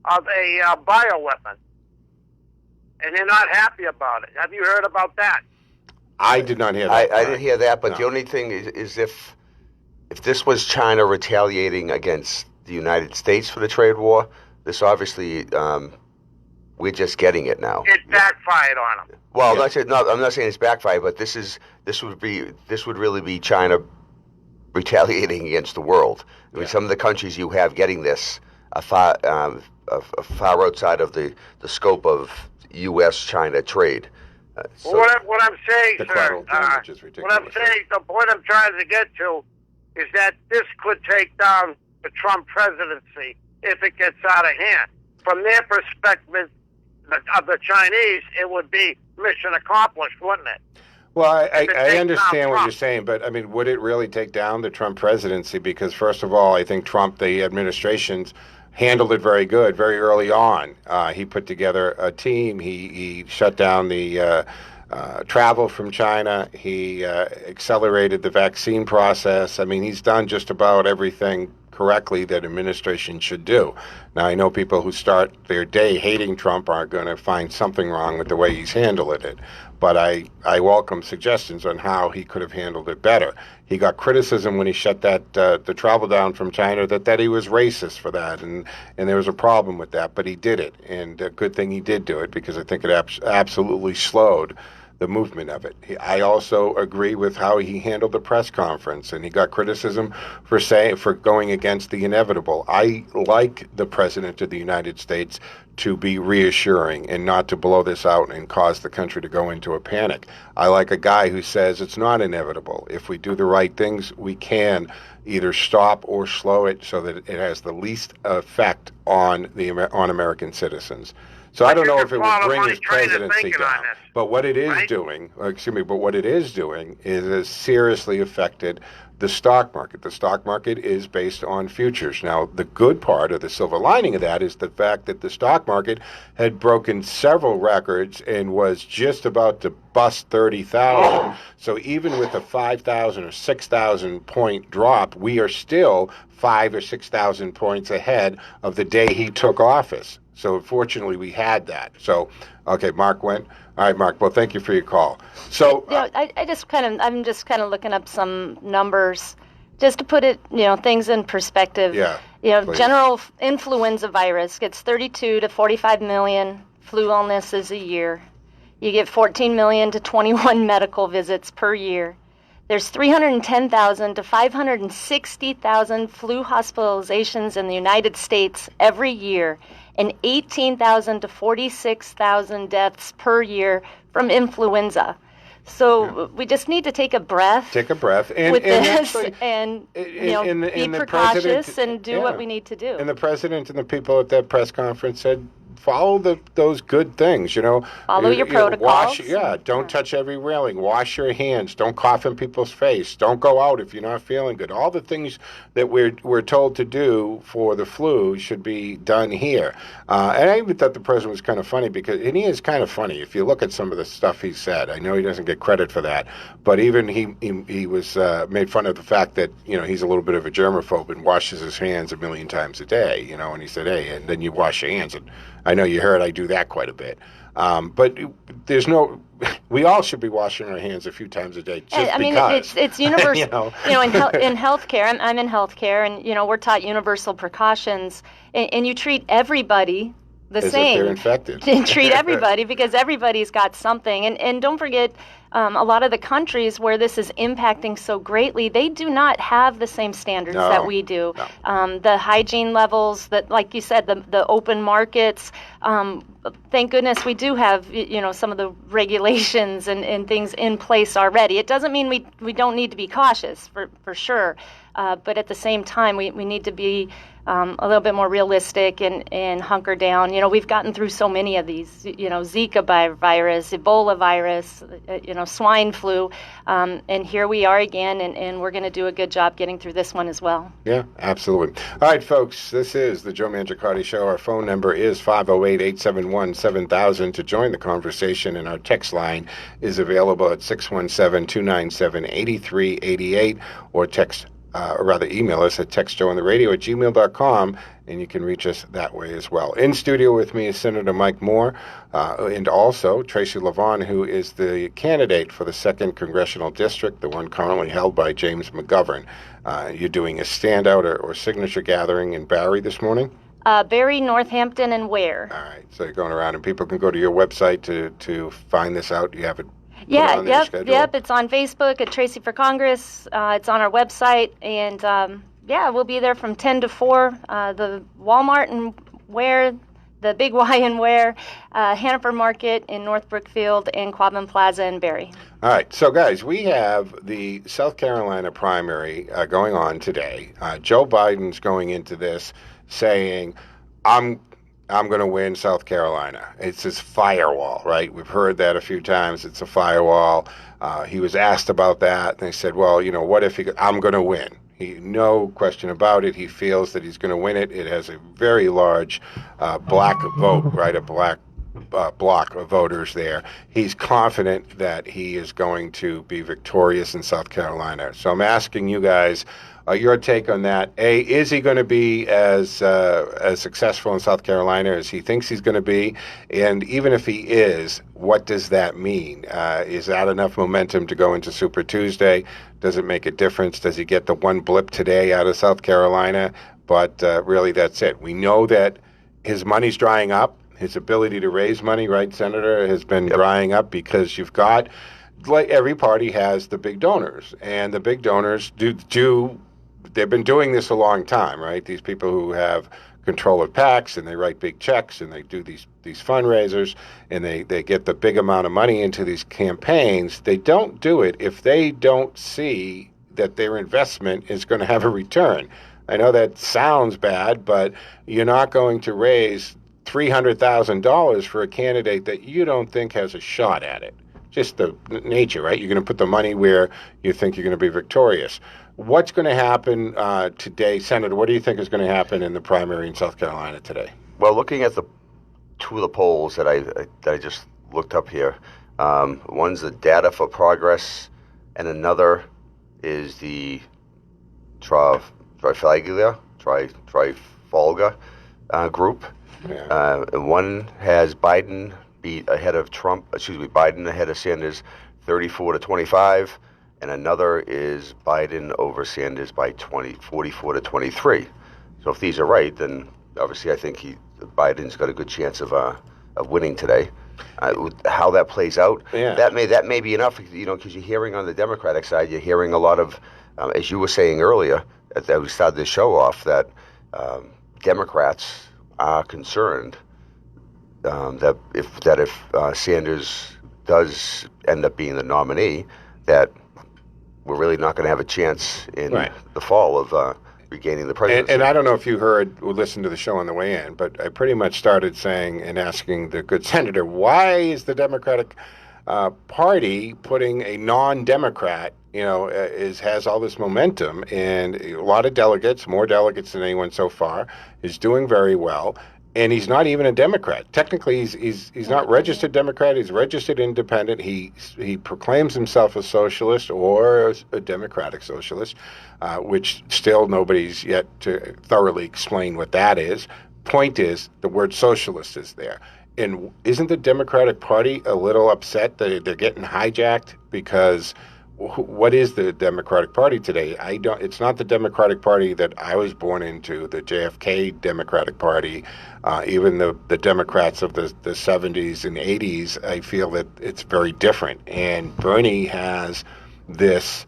of a bioweapon. And they're not happy about it. Have you heard about that? I did not hear that. I didn't hear that, but the only thing is if this was China retaliating against the United States for the trade war, this obviously, we're just getting it now. It backfired on them. Well, I'm not saying it's backfired, but this would really be China retaliating against the world. I mean, some of the countries you have getting this are far outside of the scope of U.S.-China trade. So what I'm saying, sir, what I'm saying, the point I'm trying to get to is that this could take down the Trump presidency if it gets out of hand. From their perspective, of the Chinese, it would be mission accomplished, wouldn't it? Well, I understand what you're saying, but I mean, would it really take down the Trump presidency? Because first of all, I think Trump, the administration's handled it very good, very early on. He put together a team. He shut down the travel from China. He accelerated the vaccine process. I mean, he's done just about everything correctly that administration should do. Now, I know people who start their day hating Trump are going to find something wrong with the way he's handled it. But I welcome suggestions on how he could have handled it better. He got criticism when he shut the travel down from China that he was racist for that, and there was a problem with that. But he did it, and a good thing he did do it because I think it absolutely slowed the movement of it. I also agree with how he handled the press conference, and he got criticism for going against the inevitable. I like the President of the United States to be reassuring and not to blow this out and cause the country to go into a panic. I like a guy who says it's not inevitable. If we do the right things, we can either stop or slow it so that it has the least effect on American citizens. So I don't know if it would bring his presidency down, but what it is doing, is has seriously affected the stock market. The stock market is based on futures. Now, the good part, or the silver lining of that, is the fact that the stock market had broken several records and was just about to bust 30,000. So even with a 5,000 or 6,000 point drop, we are still 5,000 or 6,000 points ahead of the day he took office. So fortunately, we had that. So, okay, Mark went. All right, Mark. Well, thank you for your call. So, I'm just kind of looking up some numbers, just to put it, things in perspective. Yeah. Please. General influenza virus gets 32 to 45 million flu illnesses a year. You get 14 million to 21 medical visits per year. There's 310,000 to 560,000 flu hospitalizations in the United States every year, and 18,000 to 46,000 deaths per year from influenza. So we just need to take a breath. Take a breath. And, with and this, actually, and be precautious and do what we need to do. And the president and the people at that press conference said, follow those good things, Follow your protocols. Don't touch every railing. Wash your hands. Don't cough in people's face. Don't go out if you're not feeling good. All the things that we're told to do for the flu should be done here. And I even thought the president was kind of funny and he is kind of funny if you look at some of the stuff he said. I know he doesn't get credit for that, but even he was made fun of the fact that he's a little bit of a germaphobe and washes his hands 1 million times a day. And he said, hey, and then you wash your hands. And I know you heard I do that quite a bit. But we all should be washing our hands a few times a day because. It's universal. In healthcare, I'm in healthcare, and we're taught universal precautions, and you treat everybody the as same. If they're infected. And treat everybody because everybody's got something. And don't forget, a lot of the countries where this is impacting so greatly, they do not have the same standards that we do. No. The hygiene levels, that, like you said, the open markets. Thank goodness we do have, some of the regulations and things in place already. It doesn't mean we don't need to be cautious, for sure. But at the same time, we need to be a little bit more realistic and hunker down. We've gotten through so many of these, Zika virus, Ebola virus, swine flu, and here we are again, and we're going to do a good job getting through this one as well. Yeah, absolutely. All right, folks, this is the Joe Mangiacardi Show. Our phone number is 508-871-7000 to join the conversation, and our text line is available at 617-297-8388, or email us at textjoeintheradio@gmail.com, and you can reach us that way as well. In studio with me is Senator Mike Moore, and also Tracy Lovvorn, who is the candidate for the 2nd Congressional District, the one currently held by James McGovern. You're doing a standout or signature gathering in Barrie this morning? Barrie, Northampton, and Ware. All right, so you're going around, and people can go to your website to find this out. You have it. Yep. It's on Facebook at Tracy for Congress. It's on our website, and we'll be there from 10 to 4. The Walmart and Ware, the Big Y in Ware, Hannaford Market in North Brookfield, and Quabbin Plaza in Barrie. All right, so guys, we have the South Carolina primary going on today. Joe Biden's going into this saying, I'm going to win South Carolina. It's his firewall, right? We've heard that a few times. It's a firewall. He was asked about that, and they said, well, what if I'm going to win? No question about it. He feels that he's going to win it. It has a very large black vote, right? A black block of voters there. He's confident that he is going to be victorious in South Carolina. So I'm asking you guys, your take on that. A, is he going to be as successful in South Carolina as he thinks he's going to be? And even if he is, what does that mean? Is that enough momentum to go into Super Tuesday? Does it make a difference? Does he get the one blip today out of South Carolina? But really, that's it. We know that his money's drying up. His ability to raise money, right, Senator, has been drying up because you've got, like every party has the big donors. And the big donors they've been doing this a long time, right? These people who have control of PACs, and they write big checks, and they do these fundraisers, and they get the big amount of money into these campaigns. They don't do it if they don't see that their investment is going to have a return. I know that sounds bad, but you're not going to raise $300,000 for a candidate that you don't think has a shot at it. Just the nature, right? You're going to put the money where you think you're going to be victorious. What's going to happen today, Senator? What do you think is going to happen in the primary in South Carolina today? Well, looking at the two of the polls that I just looked up here, one's the Data for Progress, and another is the Trifalga group. Yeah. And one has Biden ahead of Sanders 34-25, and another is Biden over Sanders by 44-23. So if these are right, then obviously I think Biden's got a good chance of winning today. How that plays out, that may be enough, because you're hearing on the Democratic side, you're hearing a lot of, as you were saying earlier, that we started this show off, that Democrats are concerned that if Sanders does end up being the nominee, that we're really not going to have a chance in the fall of regaining the presidency. And I don't know if you heard or listened to the show on the way in, but I pretty much started saying and asking the good senator, why is the Democratic Party putting a non-Democrat, has all this momentum and a lot of delegates, more delegates than anyone so far, is doing very well. And he's not even a Democrat. Technically, he's not registered Democrat. He's registered independent. He proclaims himself a socialist or a democratic socialist, which still nobody's yet to thoroughly explain what that is. Point is, the word socialist is there. And isn't the Democratic Party a little upset that they're getting hijacked? Because what is the Democratic Party today? It's not the Democratic Party that I was born into, the JFK Democratic Party, even the Democrats of the 70s and 80s. I feel that it's very different. And Bernie has this,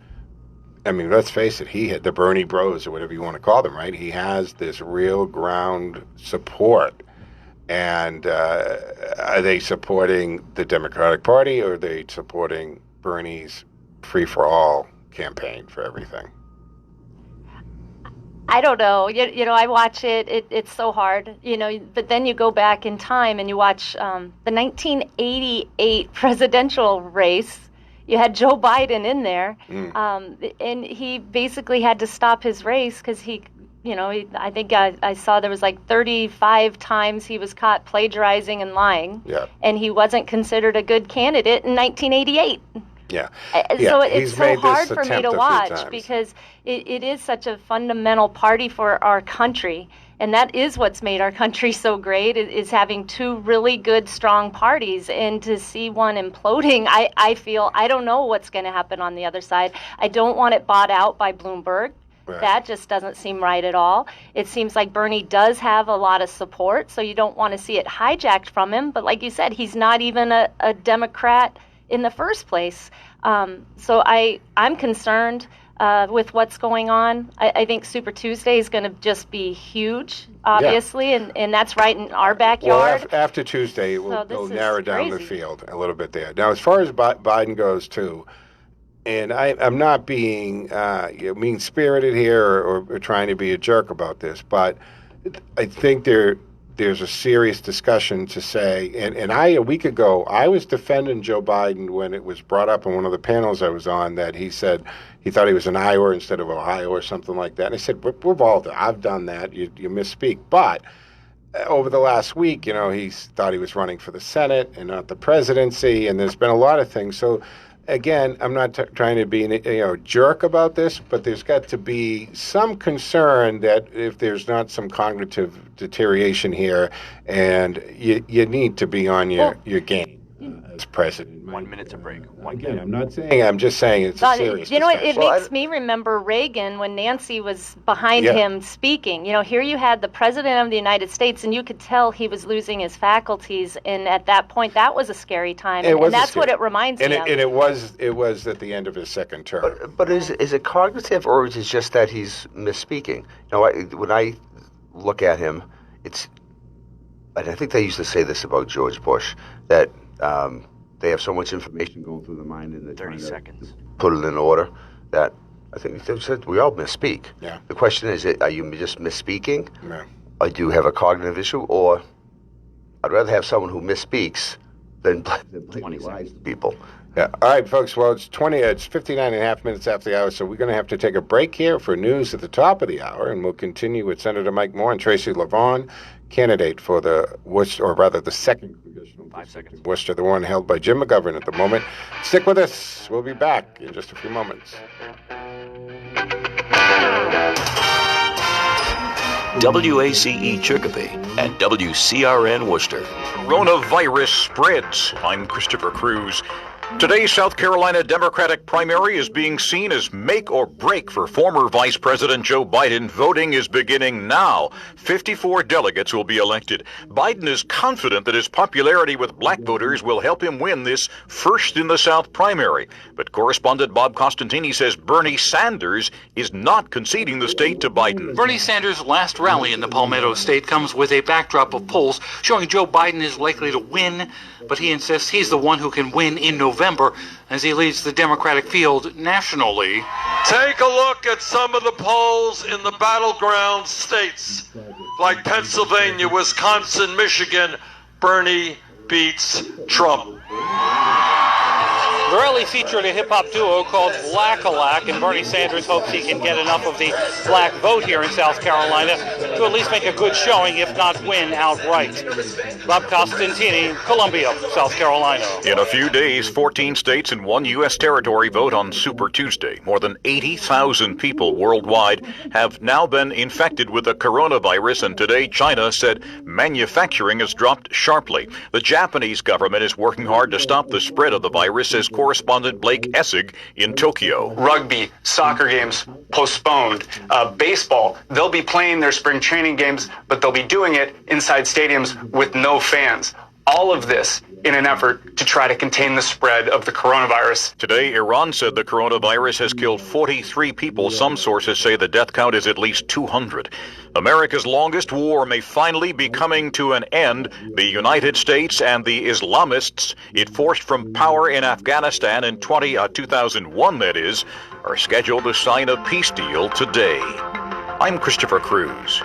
let's face it, he had the Bernie bros, or whatever you want to call them, right? He has this real ground support. And are they supporting the Democratic Party, or are they supporting Bernie's free-for-all campaign for everything? I don't know. I watch it. It's so hard, but then you go back in time and you watch the 1988 presidential race. You had Joe Biden in there, and he basically had to stop his race because I think I saw there was like 35 times he was caught plagiarizing and lying, and he wasn't considered a good candidate in 1988. Yeah. So it's so hard for me to watch because it is such a fundamental party for our country. And that is what's made our country so great, is having two really good, strong parties. And to see one imploding, I feel, I don't know what's going to happen on the other side. I don't want it bought out by Bloomberg. Right. That just doesn't seem right at all. It seems like Bernie does have a lot of support, so you don't want to see it hijacked from him. But like you said, he's not even a Democrat in the first place. So I'm concerned with what's going on. I think Super Tuesday is going to just be huge, obviously, and that's right in our backyard. Well, after Tuesday, we'll narrow down the field a little bit there. Now, as far as Biden goes, too, and I'm not being mean-spirited here or trying to be a jerk about this, but I think there's a serious discussion to say, and a week ago, I was defending Joe Biden when it was brought up on one of the panels I was on that he said he thought he was an Iowa instead of Ohio or something like that. And I said, we've all done, I've done that, you misspeak. But over the last week, he thought he was running for the Senate and not the presidency, and there's been a lot of things. So again, I'm not trying to be a jerk about this, but there's got to be some concern that if there's not some cognitive deterioration here, and you need to be on your game as president. 1 minute to break. I'm just saying it's a serious discussion. It makes me remember Reagan when Nancy was behind him speaking. Here you had the president of the United States, and you could tell he was losing his faculties. And at that point, that was a scary time. And that's what it reminds me of. And it was at the end of his second term. But is it cognitive, or is it just that he's misspeaking? When I look at him, and I think they used to say this about George Bush, that they have so much information going through the mind and they're 30 trying to seconds. put it in order that I think they said we all misspeak. Yeah. The question is, are you just misspeaking? Yeah. Or do you have a cognitive issue? Or I'd rather have someone who misspeaks than blatantly lies to people. Yeah. All right, folks. Well, it's 59 and a half minutes after the hour, so we're going to have to take a break here for news at the top of the hour, and we'll continue with Senator Mike Moore and Tracy Lovvorn, candidate for the Worcester, or rather the second Congressional 5 seconds. Worcester, the one held by Jim McGovern at the moment. Stick with us. We'll be back in just a few moments. WACE Chicopee and WCRN Worcester. Coronavirus spreads. I'm Christopher Cruz. Today's South Carolina Democratic primary is being seen as make or break for former Vice President Joe Biden. Voting is beginning now. 54 delegates will be elected. Biden is confident that his popularity with black voters will help him win this first in the South primary. But correspondent Bob Costantini says Bernie Sanders is not conceding the state to Biden. Bernie Sanders' last rally in the Palmetto State comes with a backdrop of polls showing Joe Biden is likely to win, but he insists he's the one who can win in November as he leads the Democratic field nationally. Take a look at some of the polls in the battleground states like Pennsylvania, Wisconsin, Michigan. Bernie beats Trump. The rally featured a hip-hop duo called Black-a-Lack, and Bernie Sanders hopes he can get enough of the black vote here in South Carolina to at least make a good showing, if not win outright. Bob Costantini, Columbia, South Carolina. In a few days, 14 states and 1 U.S. territory vote on Super Tuesday. More than 80,000 people worldwide have now been infected with the coronavirus, and today China said manufacturing has dropped sharply. The Japanese government is working hard to stop the spread of the virus, says correspondent Blake Essig in Tokyo. Rugby, soccer games postponed. Baseball, they'll be playing their spring training games, but they'll be doing it inside stadiums with no fans. All of this in an effort to try to contain the spread of the coronavirus. Today, Iran said the coronavirus has killed 43 people. Some sources say the death count is at least 200. America's longest war may finally be coming to an end. The United States and the Islamists it forced from power in Afghanistan in 2001, that is, are scheduled to sign a peace deal today. I'm Christopher Cruz.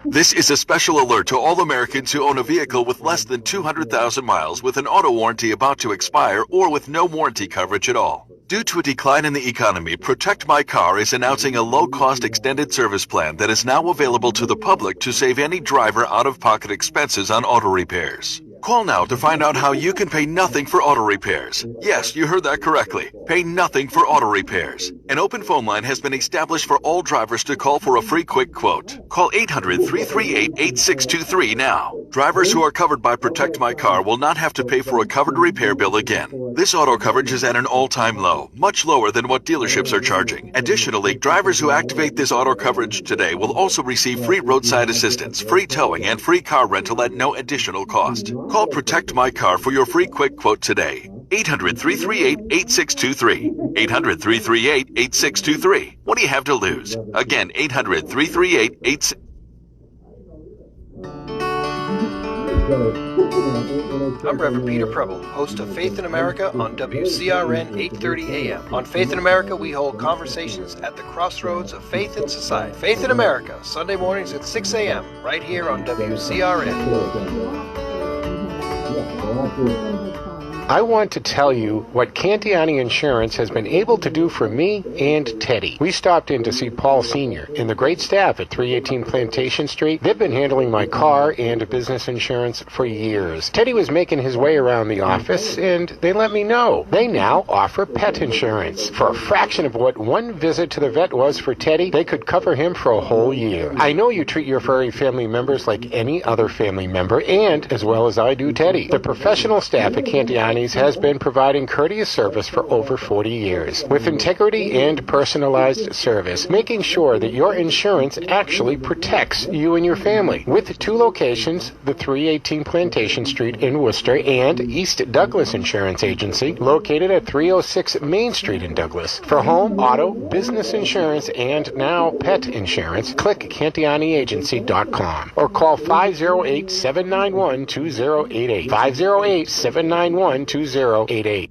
This is a special alert to all Americans who own a vehicle with less than 200,000 miles with an auto warranty about to expire or with no warranty coverage at all. Due to a decline in the economy, Protect My Car is announcing a low-cost extended service plan that is now available to the public to save any driver out-of-pocket expenses on auto repairs. Call now to find out how you can pay nothing for auto repairs. Yes, you heard that correctly. Pay nothing for auto repairs. An open phone line has been established for all drivers to call for a free quick quote. Call 800-338-8623 now. Drivers who are covered by Protect My Car will not have to pay for a covered repair bill again. This auto coverage is at an all-time low, much lower than what dealerships are charging. Additionally, drivers who activate this auto coverage today will also receive free roadside assistance, free towing, and free car rental at no additional cost. Call Protect My Car for your free quick quote today. 800-338-8623. 800-338-8623. What do you have to lose? Again, 800-338-8623. I'm Reverend Peter Preble, host of Faith in America on WCRN 830 AM. On Faith in America, we hold conversations at the crossroads of faith and society. Faith in America, Sunday mornings at 6 a.m., right here on WCRN. I want to tell you what Cantiani Insurance has been able to do for me and Teddy. We stopped in to see Paul Sr. and the great staff at 318 Plantation Street. They've been handling my car and business insurance for years. Teddy was making his way around the office, and they let me know. They now offer pet insurance. For a fraction of what one visit to the vet was for Teddy, they could cover him for a whole year. I know you treat your furry family members like any other family member, and as well as I do Teddy. The professional staff at Cantiani Cantiani's has been providing courteous service for over 40 years, with integrity and personalized service, making sure that your insurance actually protects you and your family. With 2 locations, the 318 Plantation Street in Worcester and East Douglas Insurance Agency, located at 306 Main Street in Douglas. For home, auto, business insurance, and now pet insurance, click CantianiAgency.com or call 508-791-2088. 508-791-2088.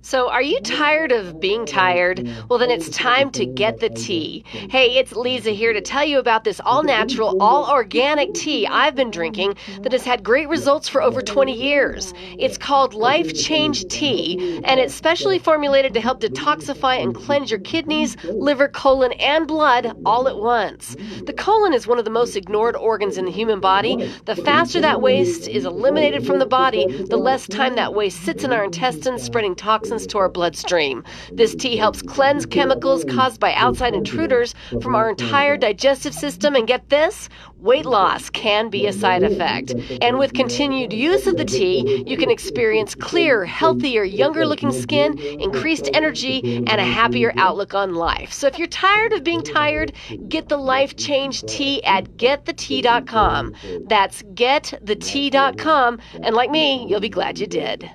So are you tired of being tired? Well, then it's time to get the tea. Hey, it's Lisa here to tell you about this all-natural, all-organic tea I've been drinking that has had great results for over 20 years. It's called Life Change Tea, and it's specially formulated to help detoxify and cleanse your kidneys, liver, colon, and blood all at once. The colon is one of the most ignored organs in the human body. The faster that waste is eliminated from the body, the less time that waste sits in our intestines, spreading toxins to our bloodstream. This tea helps cleanse chemicals caused by outside intruders from our entire digestive system, and get this, weight loss can be a side effect. And with continued use of the tea, you can experience clearer, healthier, younger-looking skin, increased energy, and a happier outlook on life. So if you're tired of being tired, get the Life Change Tea at getthetea.com. That's getthetea.com, and like me, you'll be glad you did.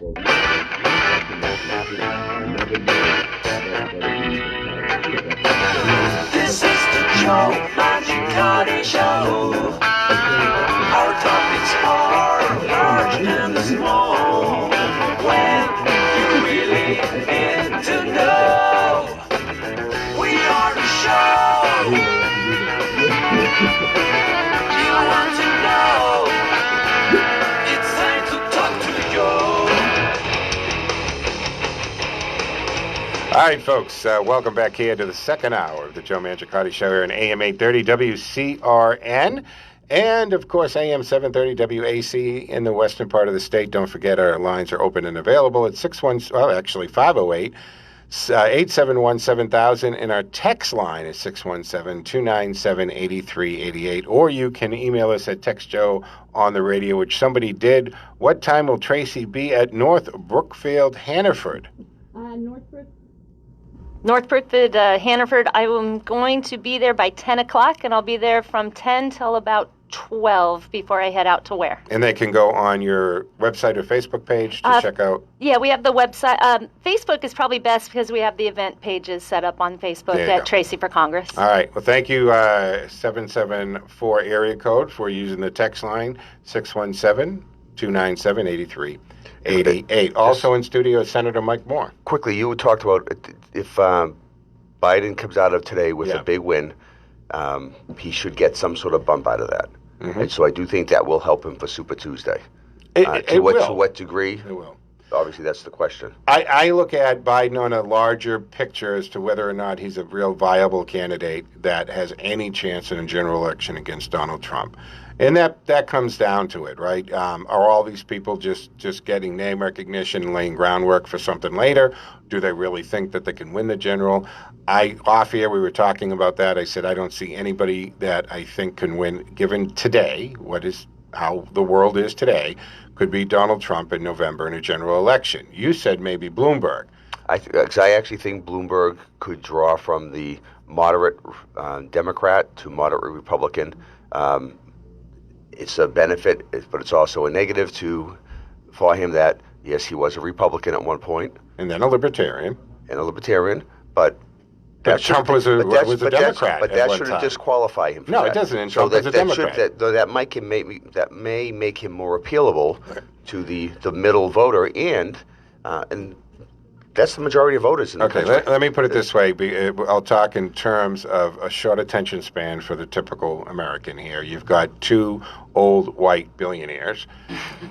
This is the Joe Mangicotti Show. Our topics are large and small. When you really need to know, we are the show. You want to know? It's time to talk to you. All right, folks, welcome back here to the second hour of the Joe Mangicotti Show here on AM 830 WCRN and, of course, AM 730 WAC in the western part of the state. Don't forget our lines are open and available at 508-771-7000, and our text line is 617-297-8388, or you can email us at textjoe on the radio, which somebody did. What time will Tracy be at North Brookfield, Hannaford? North Brookfield, Hannaford. I am going to be there by 10 o'clock, and I'll be there from 10 till about 12 before I head out to Ware. And they can go on your website or Facebook page to check out. Yeah, we have the website. Facebook is probably best because we have the event pages set up on Facebook at Tracy for Congress. All right. Well, thank you, 774 area code, for using the text line, 617-297-8388. Also in studio is Senator Mike Moore. Quickly, you talked about if Biden comes out of today with a big win, he should get some sort of bump out of that. Mm-hmm. And so I do think that will help him for Super Tuesday. To what degree? It will. Obviously, that's the question. I look at Biden on a larger picture as to whether or not he's a real viable candidate that has any chance in a general election against Donald Trump. And that comes down to it, right? Are all these people just getting name recognition and laying groundwork for something later? Do they really think that they can win the general? Off here, we were talking about that. I said I don't see anybody that I think can win, given today, how the world is today, could be Donald Trump in November in a general election. You said maybe Bloomberg. Because I actually think Bloomberg could draw from the moderate Democrat to moderate Republican. It's a benefit, but it's also a negative for him that, yes, he was a Republican at one point. And then a Libertarian. But Trump was a Democrat. But that shouldn't disqualify him. No, it doesn't. Trump is a Democrat. That may make him more appealable to the middle voter, and that's the majority of voters in the country. Let me put it this way. I'll talk in terms of a short attention span for the typical American here. You've got two old white billionaires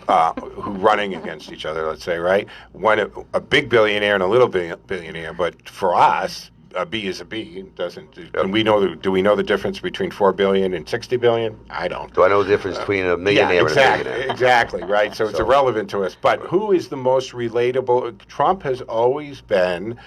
who running against each other, let's say, right? One, a big billionaire and a little billionaire, but for us, a B is a B. Do we know the difference between $4 billion and $60 billion? I don't. Do I know the difference between a millionaire and a billionaire? Exactly, right? So it's irrelevant to us. But who is the most relatable? Trump has always been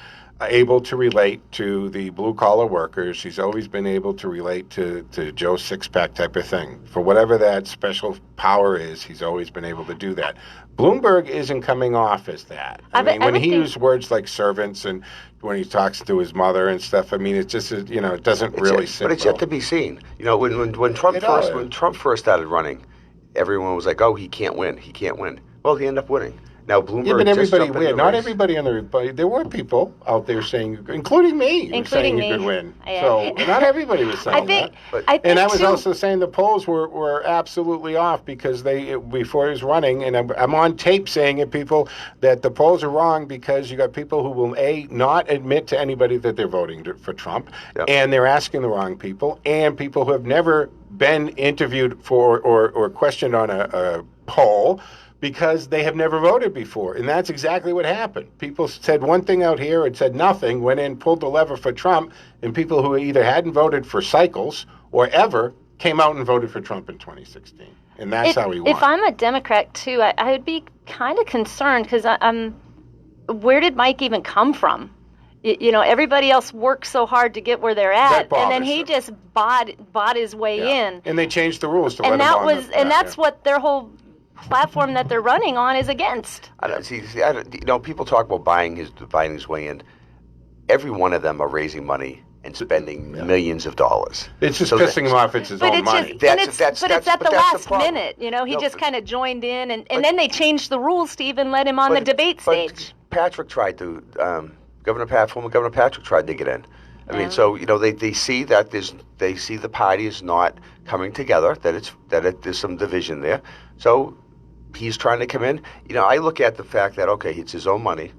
able to relate to the blue-collar workers. He's always been able to relate to Joe Sixpack type of thing. For whatever that special power is, he's always been able to do that. Bloomberg isn't coming off as that. I mean, when he used words like servants and when he talks to his mother and stuff, I mean, it just, it doesn't really sit But it's well. yet to be seen. When Trump first started running, everyone was like, "Oh, he can't win. He can't win." Well, he ended up winning. Now Bloomberg. Yeah, but everybody just jumped not everybody on the there were people out there saying, including me, who saying he could win. So not everybody was saying that. And I was also saying the polls were absolutely off because before he was running, and I'm on tape saying it, people, that the polls are wrong because you got people who will not admit to anybody that they're voting for Trump, and they're asking the wrong people, and people who have never been interviewed for or questioned on a poll because they have never voted before. And that's exactly what happened. People said one thing out here and said nothing, went in, pulled the lever for Trump, and people who either hadn't voted for cycles or ever came out and voted for Trump in 2016. And that's how he won. If I'm a Democrat, too, I would be kind of concerned because where did Mike even come from? Everybody else worked so hard to get where they're at, and then he just bought his way in. And they changed the rules to let and him that on was, the, and that's what their whole platform that they're running on is against. I don't people talk about buying his way in. Every one of them are raising money and spending millions of dollars. It's just pissing him off. It's his own money. But it's at the last minute. He just kind of joined in, and then they changed the rules to even let him on the debate stage. Patrick tried to. Former Governor Patrick tried to get in. I mean, so they see that they see the party is not coming together. There's some division there. So he's trying to come in. I look at the fact that it's his own money.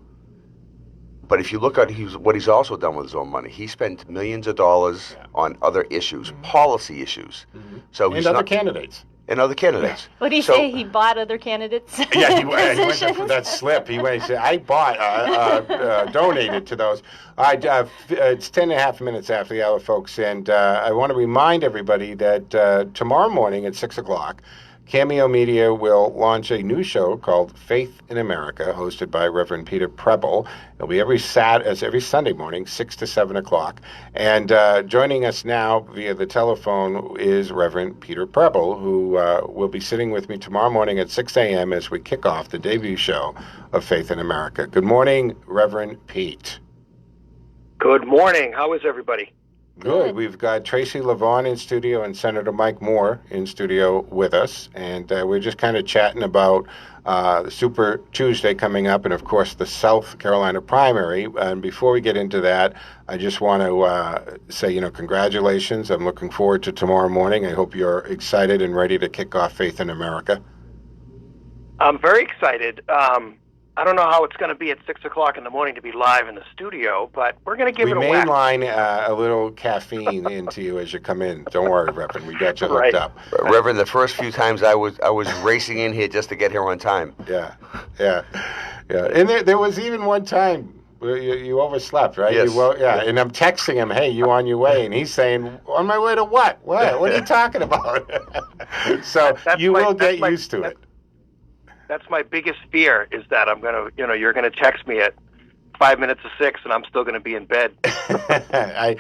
But if you look at what he's also done with his own money, he spent millions of dollars on other issues, policy issues. So and other candidates. And other candidates. What do you say? He bought other candidates? Yeah, he went for that slip. He went and said, I bought, donated to those. It's 10.5 minutes after the hour, folks, and I want to remind everybody that tomorrow morning at 6 o'clock, Cameo Media will launch a new show called Faith in America, hosted by Reverend Peter Preble. It'll be every Sunday morning, 6 to 7 o'clock. And joining us now via the telephone is Reverend Peter Preble, who will be sitting with me tomorrow morning at 6 a.m. as we kick off the debut show of Faith in America. Good morning, Reverend Pete. Good morning. How is everybody? Good. We've got Tracy Lovvorn in studio and Senator Mike Moore in studio with us. And we're just kind of chatting about Super Tuesday coming up and, of course, the South Carolina primary. And before we get into that, I just want to say, congratulations. I'm looking forward to tomorrow morning. I hope you're excited and ready to kick off Faith in America. I'm very excited. I don't know how it's going to be at 6 o'clock in the morning to be live in the studio, but we're going to give it a whack. We mainline a little caffeine into you as you come in. Don't worry, Reverend. We got you hooked up. Reverend, the first few times I was racing in here just to get here on time. Yeah. And there was even one time where you overslept, right? Yes. And I'm texting him, hey, you on your way? And he's saying, on my way to what? What are you talking about? So you will get used to it. That's my biggest fear is that I'm going to, you're going to text me at 5 minutes to 6 and I'm still going to be in bed. I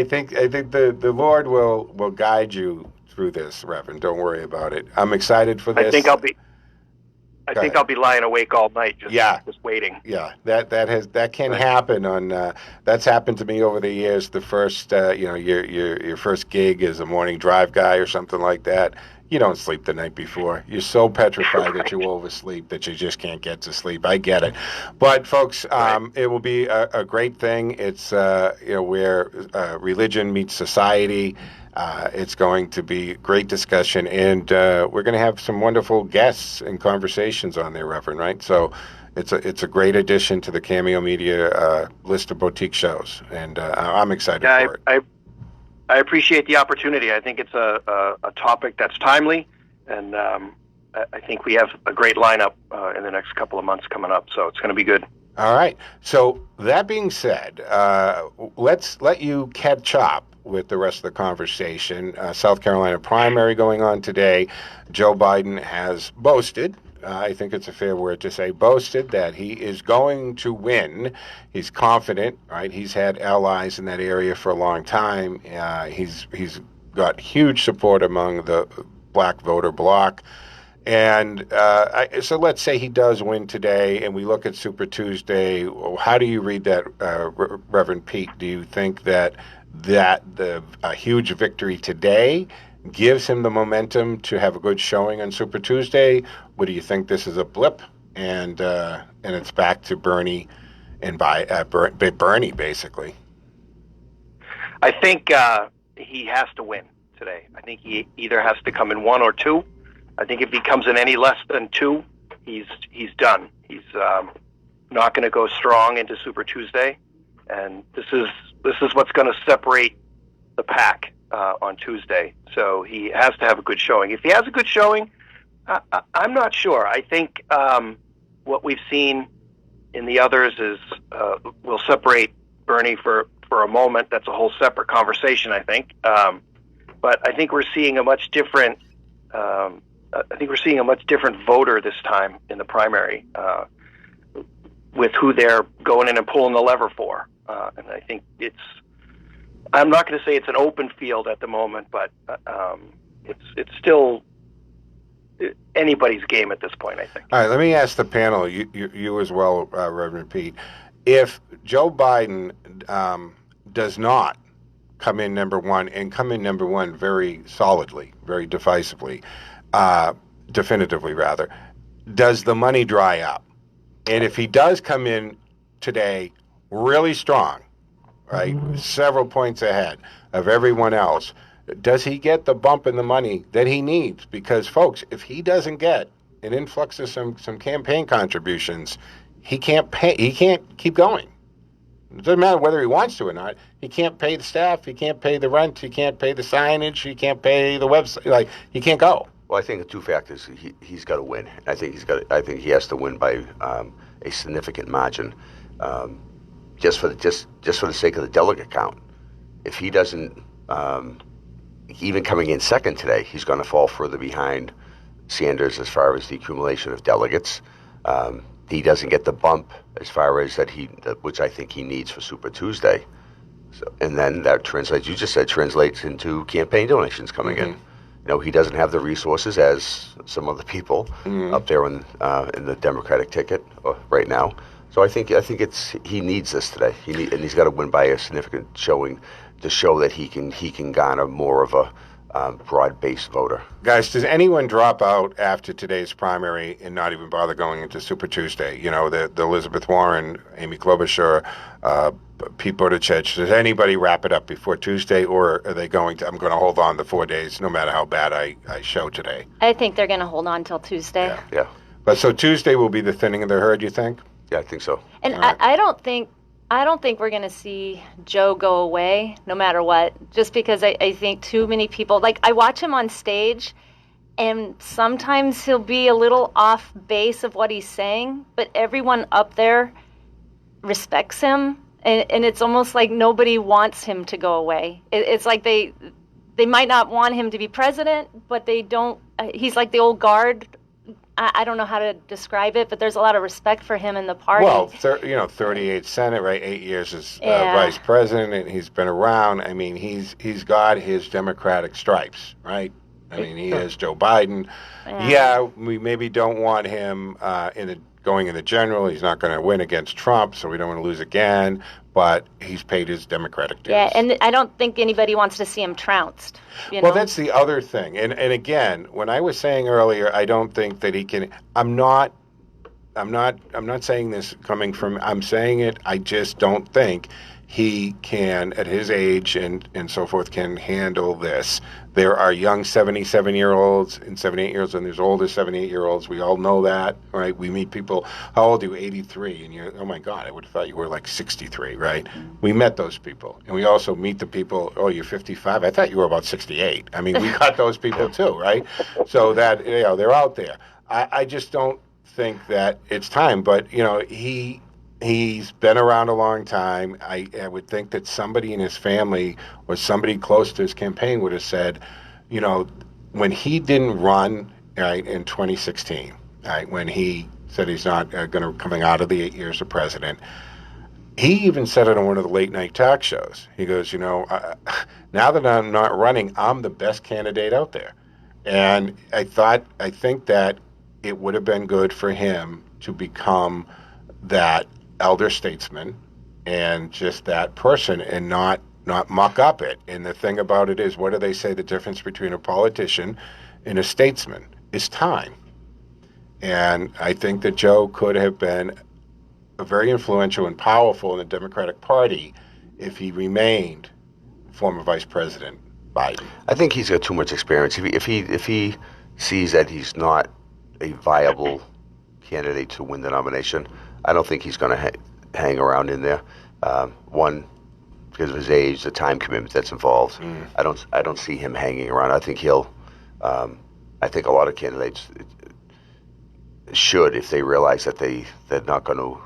think the Lord will guide you through this, Reverend. Don't worry about it. I'm excited for this. I think I'll be lying awake all night just waiting. Yeah, that can happen on that's happened to me over the years. The first your first gig as a morning drive guy or something like that. You don't sleep the night before. You're so petrified that you oversleep that you just can't get to sleep. I get it. But, folks, it will be a great thing. It's where religion meets society. It's going to be a great discussion. And we're going to have some wonderful guests and conversations on there, Reverend, right? So it's a great addition to the Cameo Media list of boutique shows. And I'm excited for it. I appreciate the opportunity. I think it's a topic that's timely, and I think we have a great lineup in the next couple of months coming up, so it's going to be good. All right. So that being said, let's let you catch up with the rest of the conversation. South Carolina primary going on today. Joe Biden has boasted I think it's a fair word to say, boasted that he is going to win. He's confident, right? He's had allies in that area for a long time. He's got huge support among the black voter bloc. And so let's say he does win today, and we look at Super Tuesday. How do you read that, Reverend Pete? Do you think that a huge victory today gives him the momentum to have a good showing on Super Tuesday? Or do you think this is a blip and it's back to Bernie and Bernie basically? I think he has to win today. I think he either has to come in 1 or 2. I think if he comes in any less than 2, he's done. He's not going to go strong into Super Tuesday, and this is what's going to separate the pack on Tuesday. So he has to have a good showing. If he has a good showing, I'm not sure. I think what we've seen in the others is will separate Bernie for a moment. That's a whole separate conversation, I think. But I think we're seeing a much different. Voter this time in the primary with who they're going in and pulling the lever for. And I think I'm not going to say it's an open field at the moment, but it's still anybody's game at this point, I think. All right, let me ask the panel, you as well, Reverend Pete. If Joe Biden does not come in number 1 and come in number 1 very solidly, very definitively rather, does the money dry up? And if he does come in today really strong, right, several points ahead of everyone else, does he get the bump in the money that he needs? Because, folks, if he doesn't get an influx of some campaign contributions, he can't keep going. It doesn't matter whether he wants to or not. He can't pay the staff. He can't pay the rent. He can't pay the signage. He can't pay the website. Like, he can't go. Well, I think the two factors. He's got to win. I think he has to win by a significant margin, just for the sake of the delegate count. If he doesn't, even coming in second today, he's going to fall further behind Sanders as far as the accumulation of delegates. He doesn't get the bump as far as which I think he needs for Super Tuesday. So, and then that translates. You just said translates into campaign donations coming in. He doesn't have the resources as some other people up there in the Democratic ticket right now. So I think he needs this today. And he's got to win by a significant showing to show that he can garner more of a broad-based voter. Guys, does anyone drop out after today's primary and not even bother going into Super Tuesday? The Elizabeth Warren, Amy Klobuchar, Pete Buttigieg. Does anybody wrap it up before Tuesday, or are they going to, I'm going to hold on the 4 days no matter how bad I show today? I think they're going to hold on till Tuesday. Yeah. But so Tuesday will be the thinning of the herd, you think? Yeah, I think so. And I don't think we're going to see Joe go away no matter what, just because I think too many people, like I watch him on stage and sometimes he'll be a little off base of what he's saying, but everyone up there respects him. And it's almost like nobody wants him to go away. It's like they might not want him to be president, but they don't. He's like the old guard. I don't know how to describe it, but there's a lot of respect for him in the party. Well, 38 Senate, right? 8 years as vice president, and he's been around. I mean, he's got his Democratic stripes, right? I mean, he is Joe Biden. Yeah, we maybe don't want him going in the general. He's not going to win against Trump, so we don't want to lose again. But he's paid his Democratic dues. Yeah, and I don't think anybody wants to see him trounced. Well, that's the other thing. And again, when I was saying earlier, I don't think that he can. I'm not saying this coming from. I'm saying it. I just don't think he can, at his age and so forth, can handle this. There are young 77-year-olds and 78-year-olds, and there's older 78-year-olds. We all know that, right? We meet people, how old are you? 83. And you're, oh my God, I would have thought you were like 63, right? We met those people. And we also meet the people, oh, you're 55? I thought you were about 68. I mean, we got those people too, right? So that, they're out there. I just don't think that it's time. But, he's been around a long time. I would think that somebody in his family or somebody close to his campaign would have said, when he didn't run in 2016, right, when he said he's not going to coming out of the 8 years of president. He even said it on one of the late night talk shows. He goes, now that I'm not running, I'm the best candidate out there. And I think that it would have been good for him to become that elder statesman and just that person and not muck up it. And the thing about it is, what do they say the difference between a politician and a statesman is time. And I think that Joe could have been very influential and powerful in the Democratic Party if he remained former Vice President Biden. I think he's got too much experience. If he sees that he's not a viable candidate to win the nomination, I don't think he's going to hang around in there. One, because of his age, the time commitment that's involved. I don't see him hanging around. I think he'll. I think a lot of candidates should, if they realize that they're not going to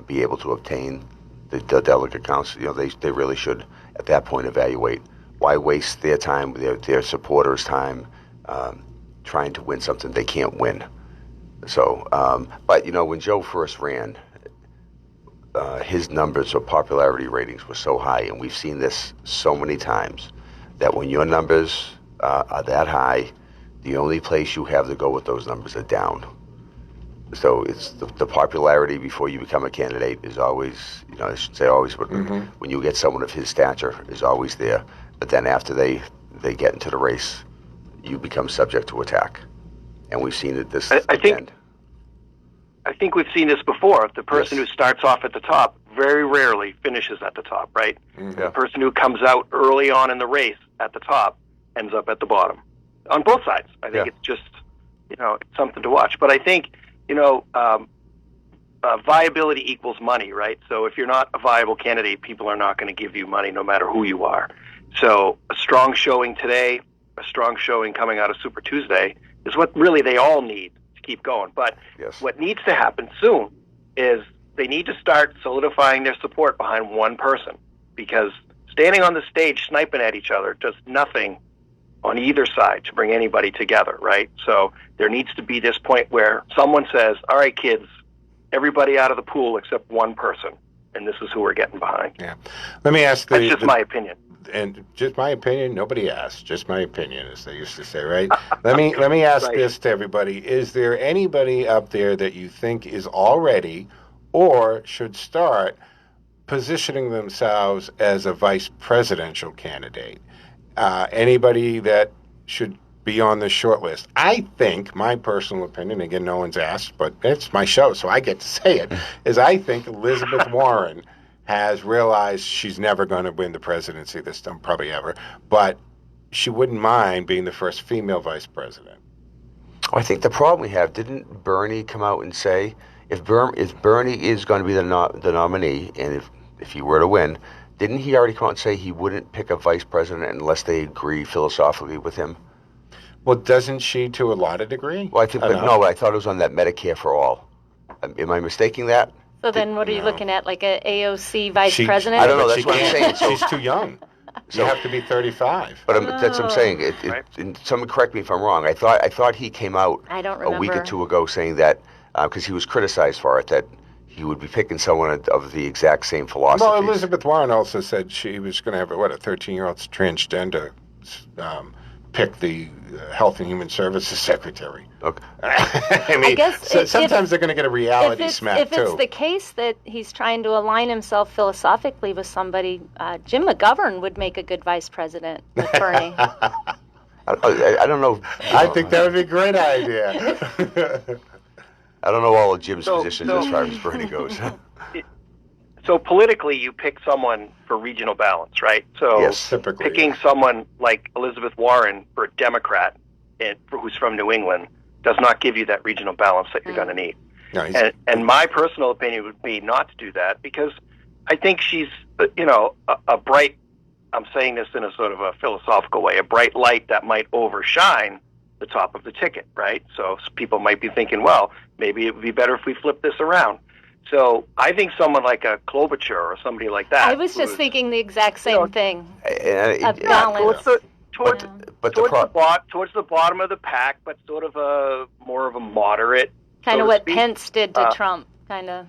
be able to obtain the delegate counts, they really should at that point evaluate why waste their time, their supporters' time, trying to win something they can't win. So, but when Joe first ran, his numbers or popularity ratings were so high, and we've seen this so many times, that when your numbers are that high, the only place you have to go with those numbers are down. So it's the popularity before you become a candidate is always, I shouldn't say always, but when you get someone of his stature is always there. But then after they get into the race, you become subject to attack. And we've seen it this end. I think we've seen this before. The person who starts off at the top very rarely finishes at the top, right? The person who comes out early on in the race at the top ends up at the bottom. On both sides. I think it's just, it's something to watch. But I think, viability equals money, right? So if you're not a viable candidate, people are not going to give you money no matter who you are. So a strong showing today, a strong showing coming out of Super Tuesday is what really they all need to keep going. But what needs to happen soon is they need to start solidifying their support behind one person, because standing on the stage sniping at each other does nothing on either side to bring anybody together, right? So there needs to be this point where someone says, all right, kids, everybody out of the pool except one person, and this is who we're getting behind. Yeah. Let me ask That's just my opinion. And just my opinion, nobody asked. Just my opinion, as they used to say, right? let me ask this to everybody. Is there anybody up there that you think is already or should start positioning themselves as a vice presidential candidate? Anybody that should be on the short list? I think, my personal opinion, again, no one's asked, but it's my show, so I get to say it, is I think Elizabeth Warren has realized she's never going to win the presidency this time, probably ever, but she wouldn't mind being the first female vice president. I think the problem we have, didn't Bernie come out and say, if Bernie is going to be the nominee, and if he were to win, didn't he already come out and say he wouldn't pick a vice president unless they agree philosophically with him? Well, doesn't she to a lot of degree? Well, I think, I thought it was on that Medicare for all. Am I mistaking that? So then what are you looking at, like a AOC vice president? I don't know, that's what I'm saying. She's too young. You have to be 35. But that's what I'm saying. And someone correct me if I'm wrong. I thought he came out a week or two ago saying that, because he was criticized for it, that he would be picking someone of the exact same philosophy. Well, Elizabeth Warren also said she was going to have, a 13-year-old transgender pick the Health and Human Services Secretary. Okay. I mean, sometimes they're going to get a reality smack, if it's the case that he's trying to align himself philosophically with somebody, Jim McGovern would make a good vice president with Bernie. I don't know. I think that would be a great idea. I don't know all of Jim's positions as far as Bernie goes. So politically, you pick someone for regional balance, right? So picking someone like Elizabeth Warren for a Democrat who's from New England does not give you that regional balance that you're going to need. No, and my personal opinion would be not to do that, because I think she's, a bright, I'm saying this in a sort of a philosophical way, a bright light that might overshine the top of the ticket, right? So people might be thinking, well, maybe it would be better if we flip this around. So I think someone like a Klobuchar or somebody like that. I was just thinking the exact same thing. Towards the bottom of the pack, but sort of more of a moderate Kind so of to what speak. Pence did to Trump, kind of.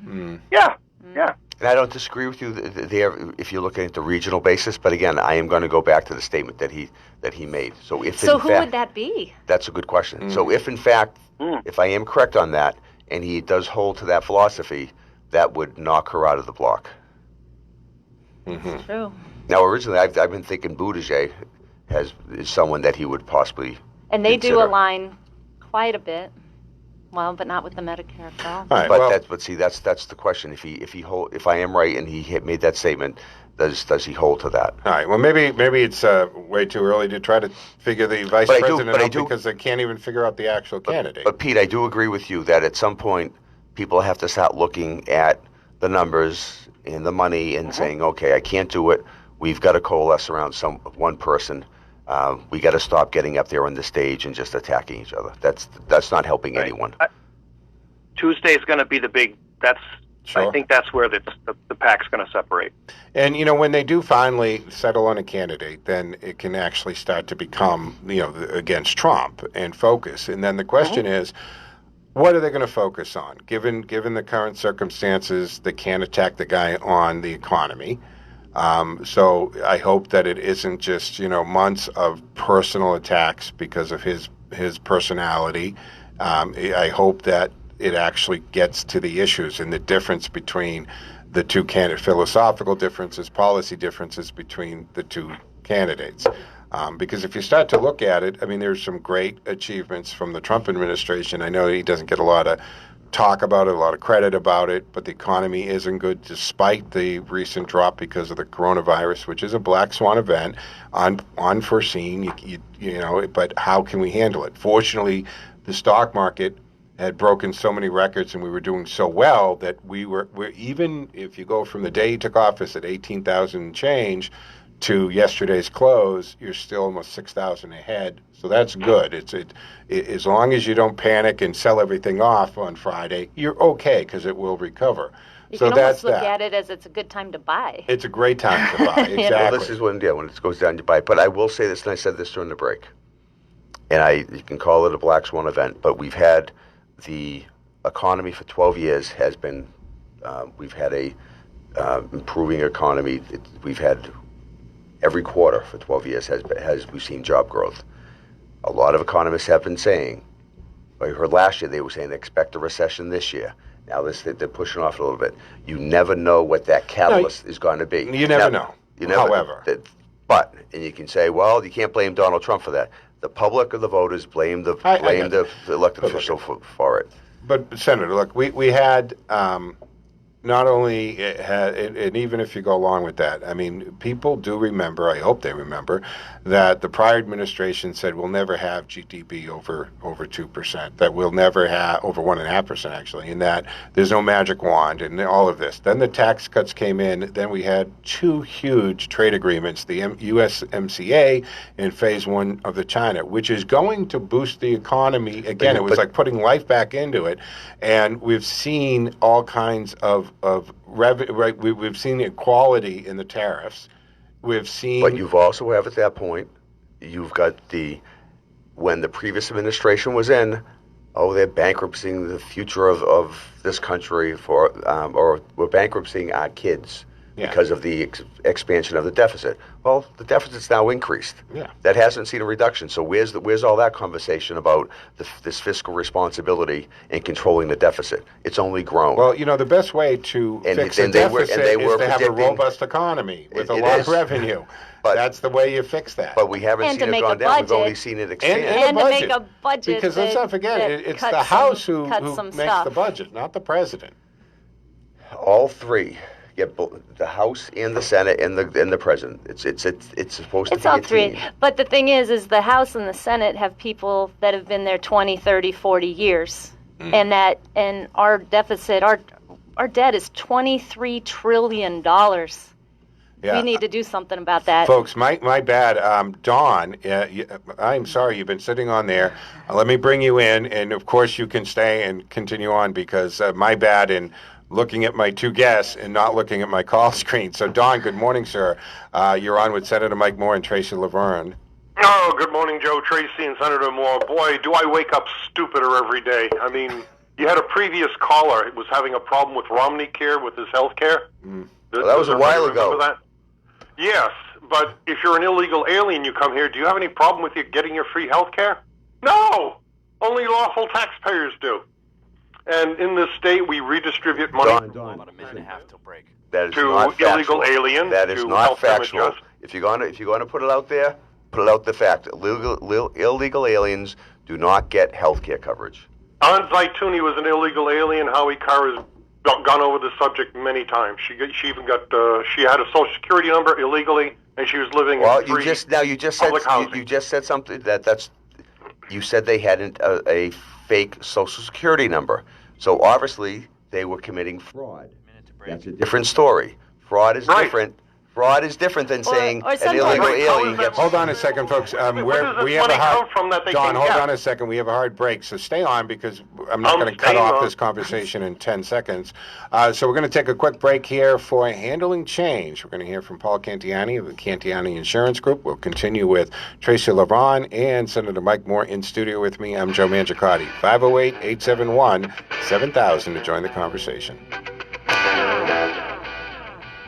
Yeah, yeah. And I don't disagree with you there if you're looking at the regional basis, but again, I am going to go back to the statement that he made. So if So in who fact, would that be? that's a good question. So if in fact, if I am correct on that, and he does hold to that philosophy, that would knock her out of the block. That's true. Now, originally, I've been thinking Buttigieg is someone that he would possibly And they do consider. align quite a bit. Well, but not with the Medicare bill. But that's the question. If I am right and he made that statement, does he hold to that? All right. Well, maybe it's way too early to try to figure the vice president out because they can't even figure out the actual candidate. But Pete, I do agree with you that at some point people have to start looking at the numbers and the money and saying, okay, I can't do it. We've got to coalesce around one person. We got to stop getting up there on the stage and just attacking each other. That's not helping anyone. Tuesday is going to be the big. I think that's where the pack's going to separate. And when they do finally settle on a candidate, then it can actually start to become against Trump and focus. And then the question is, what are they going to focus on? Given the current circumstances, they can't attack the guy on the economy. So I hope that it isn't just months of personal attacks because of his personality. I hope that it actually gets to the issues and the difference between the two candidates, philosophical differences, policy differences between the two candidates. Because if you start to look at it, I mean, there's some great achievements from the Trump administration. I know he doesn't get a lot of talk about it, a lot of credit about it, but the economy isn't good despite the recent drop because of the coronavirus, which is a black swan event, unforeseen, but how can we handle it? Fortunately, the stock market had broken so many records and we were doing so well that we're even if you go from the day he took office at 18,000 change to yesterday's close, you're still almost 6,000 ahead. So that's good. As long as you don't panic and sell everything off on Friday, you're okay because it will recover. You So can that's almost look that. at it as it's a good time to buy. It's a great time to buy. Exactly. Well, this is when it goes down, you buy. But I will say this, and I said this during the break, and you can call it a black swan event, but we've had the economy for 12 years has been, we've had a improving economy. We've had every quarter for 12 years we've seen job growth. A lot of economists have been saying, I heard last year they were saying they expect a recession this year. Now they're pushing off a little bit. You never know what that catalyst is going to be. You never know. However. But you can say, well, you can't blame Donald Trump for that. The public or the voters blame the elected official for it. But Senator, look, we had not only and even if you go along with that, I mean, people do remember. I hope they remember that the prior administration said we'll never have GDP over 2%. That we'll never have over 1.5% actually, and that there's no magic wand and all of this. Then the tax cuts came in. Then we had two huge trade agreements: the USMCA and Phase 1 of the China, which is going to boost the economy again. It was like putting life back into it, and we've seen all kinds of revenue. Right, we've seen equality in the tariffs. We've seen. But you've also have at that point, you've got when the previous administration was in, they're bankrupting the future of this country or we're bankrupting our kids because of the expansion of the deficit. Well, the deficit's now increased. Yeah. That hasn't seen a reduction. So where's all that conversation about this fiscal responsibility and controlling the deficit? It's only grown. Well, the best way to fix the deficit is to have a robust economy with a lot of revenue. But that's the way you fix that. But we haven't seen it gone down. We've only seen it expand. And to make a budget. Because let's not forget, it's the House who makes the budget, not the president. All three. The House and the Senate and the President. It's supposed to be all a three. team. But the thing is the House and the Senate have people that have been there 20, 30, 40 years. And our deficit, our debt is $23 trillion. Yeah. We need to do something about that. Folks, my bad. Dawn, I'm sorry you've been sitting on there. Let me bring you in, and of course you can stay and continue on because my bad in looking at my two guests and not looking at my call screen. So, Don, good morning, sir. You're on with Senator Mike Moore and Tracy Lovvorn. Oh, good morning, Joe, Tracy, and Senator Moore. Boy, do I wake up stupider every day. I mean, You had a previous caller who was having a problem with Romney Care with his health care. Well, that was a while ago. Remember that? Yes, but if you're an illegal alien, you come here, do you have any problem with you getting your free health care? No! Only lawful taxpayers do. And in this state, we redistribute money About a minute and a half till break. That is to not factual. illegal aliens. That is to not help them factual. adjust. If you're going to put it out there, put it out the fact. Illegal aliens do not get health care coverage. Aunt Zaituni was an illegal alien. Howie Carr has gone over the subject many times. She even got she had a Social Security number illegally, and she was living in free public housing. You just said something you said they hadn't a fake Social Security number. So obviously they were committing fraud. That's a different story. Fraud is different. Fraud is different than saying an illegal alien gets... Hold on a second, folks. We have a hard... Don, hold on a second. We have a hard break, so stay on because I'm not going to cut off this conversation in 10 seconds. So we're going to take a quick break here for Handling Change. We're going to hear from Paul Cantiani of the Cantiani Insurance Group. We'll continue with Tracy Lovvorn and Senator Mike Moore in studio with me. I'm Joe Mangiacotti. 508-871-7000 to join the conversation.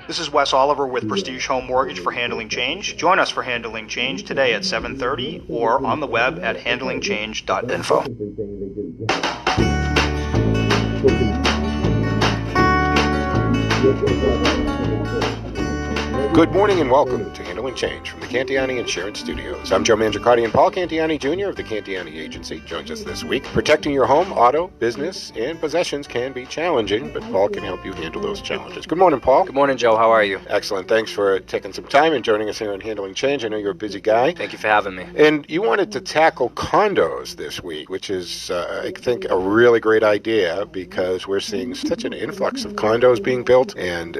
This is Wes Oliver with Prestige Home Mortgage for Handling Change. Join us for Handling Change today at 7:30 or on the web at handlingchange.info. Good morning and welcome to Handling Change from the Cantiani Insurance Studios. I'm Joe Mangiacotti, and Paul Cantiani Jr. of the Cantiani Agency joins us this week. Protecting your home, auto, business, and possessions can be challenging, but Paul can help you handle those challenges. Good morning, Paul. Good morning, Joe. How are you? Excellent. Thanks for taking some time and joining us here on Handling Change. I know you're a busy guy. Thank you for having me. And you wanted to tackle condos this week, which is, I think, a really great idea because we're seeing such an influx of condos being built and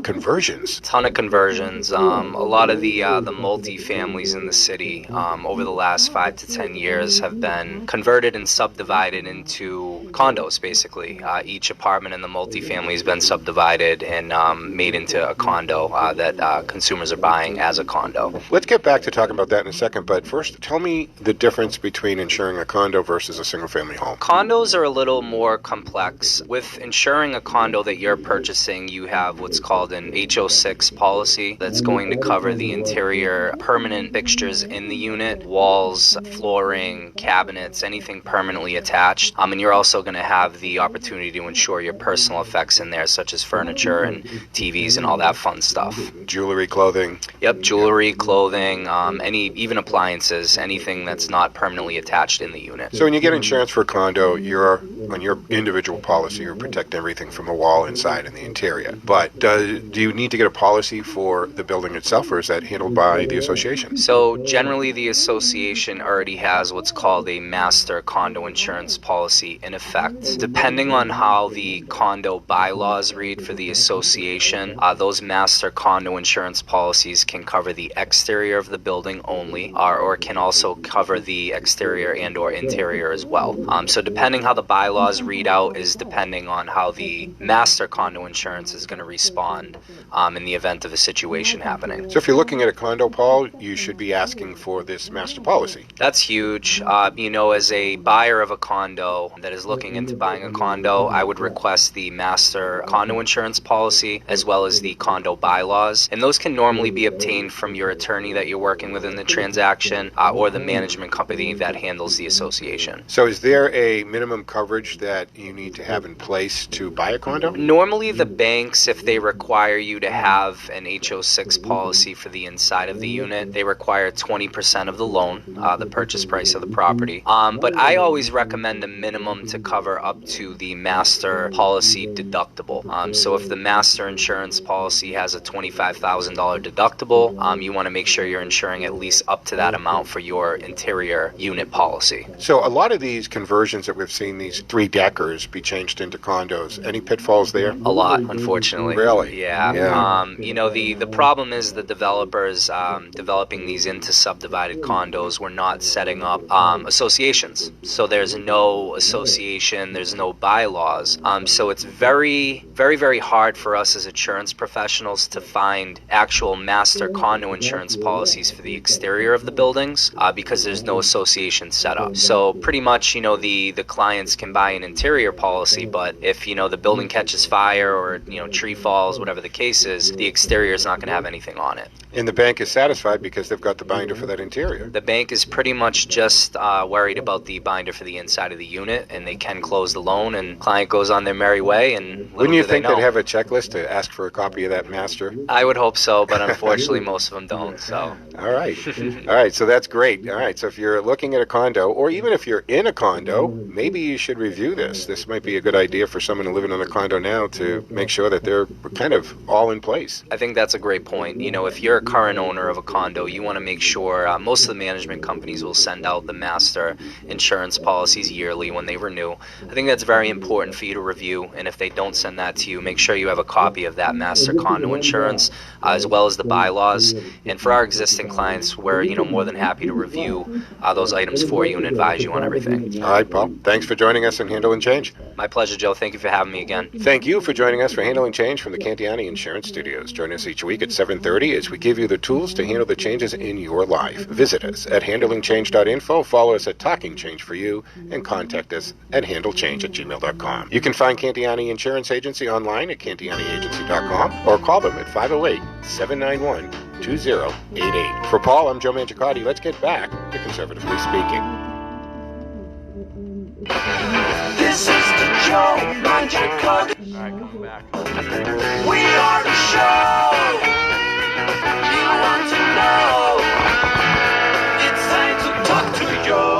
conversions. Ton of conversions. A lot of the multi-families in the city over the last 5 to 10 years have been converted and subdivided into condos, basically. Each apartment in the multi-family has been subdivided and made into a condo that consumers are buying as a condo. Let's get back to talking about that in a second, but first, tell me the difference between insuring a condo versus a single-family home. Condos are a little more complex. With insuring a condo that you're purchasing, you have what's called an HO6 policy that's going to cover the interior permanent fixtures in the unit, walls, flooring, cabinets, anything permanently attached. And you're also going to have the opportunity to insure your personal effects in there, such as furniture and TVs and all that fun stuff. Jewelry, clothing. Yep, jewelry, clothing, even appliances, anything that's not permanently attached in the unit. So when you get insurance for a condo, you're on your individual policy, you protect everything from the wall inside and the interior. But do you need to get a policy for the building itself, or is that handled by the association? So generally the association already has what's called a master condo insurance policy in effect. Depending on how the condo bylaws read for the association, those master condo insurance policies can cover the exterior of the building only, or can also cover the exterior and or interior as well. So depending how the bylaws read out is depending on how the master condo insurance is going to respond in the event of a situation happening. So if you're looking at a condo, Paul, you should be asking for this master policy. That's huge. As a buyer of a condo that is looking into buying a condo, I would request the master condo insurance policy as well as the condo bylaws. And those can normally be obtained from your attorney that you're working with in the transaction or the management company that handles the association. So is there a minimum coverage that you need to have in place to buy a condo? Normally the banks, if they require you to have an HO6 policy for the inside of the unit, they require 20% of the loan, the purchase price of the property. But I always recommend a minimum to cover up to the master policy deductible. So if the master insurance policy has a $25,000 deductible, you want to make sure you're insuring at least up to that amount for your interior unit policy. So a lot of these conversions that we've seen, these 3-deckers be changed into condos, any pitfalls there? A lot, unfortunately. Really? Yeah. The problem is the developers developing these into subdivided condos were not setting up associations. So there's no association, there's no bylaws. So it's very, very, very hard for us as insurance professionals to find actual master condo insurance policies for the exterior of the buildings because there's no association set up. So pretty much, the clients can buy an interior policy, but if, the building catches fire or, tree falls, whatever the case is, the exterior is not going to have anything on it. And the bank is satisfied because they've got the binder for that interior. The bank is pretty much just worried about the binder for the inside of the unit, and they can close the loan, and client goes on their merry way. And wouldn't you think they'd have a checklist to ask for a copy of that master? I would hope so, but unfortunately most of them don't. So. All right, so that's great. All right, so if you're looking at a condo, or even if you're in a condo, maybe you should review this. This might be a good idea for someone living in a condo now to make sure that they're kind of all in place. I think that's a great point. If you're a current owner of a condo, you want to make sure most of the management companies will send out the master insurance policies yearly when they renew. I think that's very important for you to review, and if they don't send that to you, make sure you have a copy of that master condo insurance as well as the bylaws. And for our existing clients, we're more than happy to review those items for you and advise you on everything. All right, Paul. Thanks for joining us on Handling Change. My pleasure, Joe. Thank you for having me again. Thank you for joining us for Handling Change from the Cantiani Insurance Studios. Join us each week at 7:30 as we give you the tools to handle the changes in your life. Visit us at handlingchange.info, follow us at Talking Change for You, and contact us at handlechange@gmail.com. You can find Cantiani Insurance Agency online at cantianiagency.com or call them at 508-791-2088. For Paul, I'm Joe Mangiacotti. Let's get back to Conservatively Speaking. This is the Joe Mangiacotti. All right, coming back. We are the show you want to know. It's time to talk to Joe.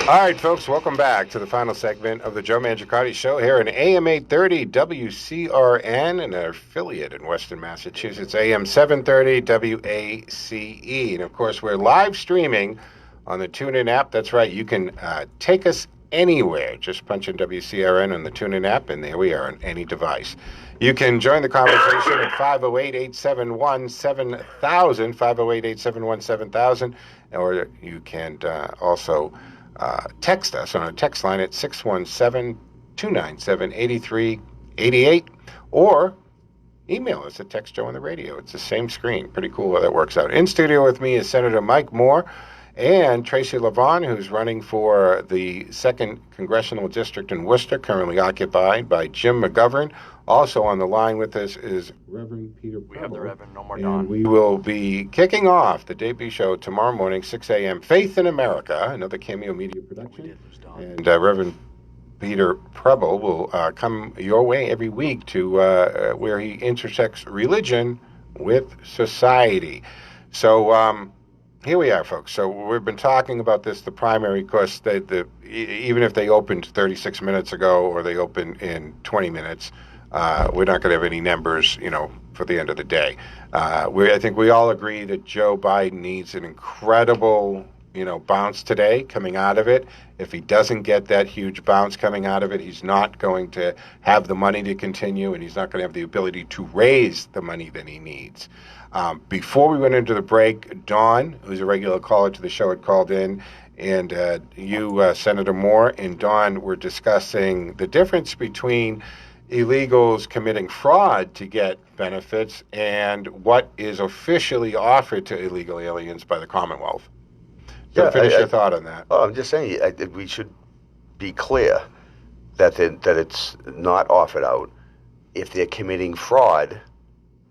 All right, folks, welcome back to the final segment of the Joe Mangiacotti Show here in AM 830 WCRN, and an affiliate in Western Massachusetts, AM 730 WACE. And, of course, we're live streaming on the TuneIn app. That's right. You can take us anywhere. Just punch in WCRN on the TuneIn app, and there we are on any device. You can join the conversation at 508-871-7000, 508-871-7000, or you can also text us on a text line at 617-297-8388, or email us at Text Joe on the Radio. It's the same screen. Pretty cool how that works out. In studio with me is Senator Mike Moore and Tracy Lovvorn, who's running for the 2nd Congressional District in Worcester, currently occupied by Jim McGovern. Also on the line with us is Reverend Peter Preble. We have the Reverend, no more and Don. we will be kicking off the debut show tomorrow morning, 6 a.m. Faith in America, another Cameo Media production. And Reverend Peter Preble will come your way every week to where he intersects religion with society. So here we are, folks. So we've been talking about this, the primary, because even if they opened 36 minutes ago or they open in 20 minutes, we're not going to have any numbers, for the end of the day. I think we all agree that Joe Biden needs an incredible, bounce today coming out of it. If he doesn't get that huge bounce coming out of it, he's not going to have the money to continue, and he's not going to have the ability to raise the money that he needs. Before we went into the break, Dawn, who's a regular caller to the show, had called in, and you, Senator Moore, and Dawn were discussing the difference between illegals committing fraud to get benefits and what is officially offered to illegal aliens by the Commonwealth. So finish your thought on that. Oh, I'm just saying we should be clear that it's not offered out. If they're committing fraud,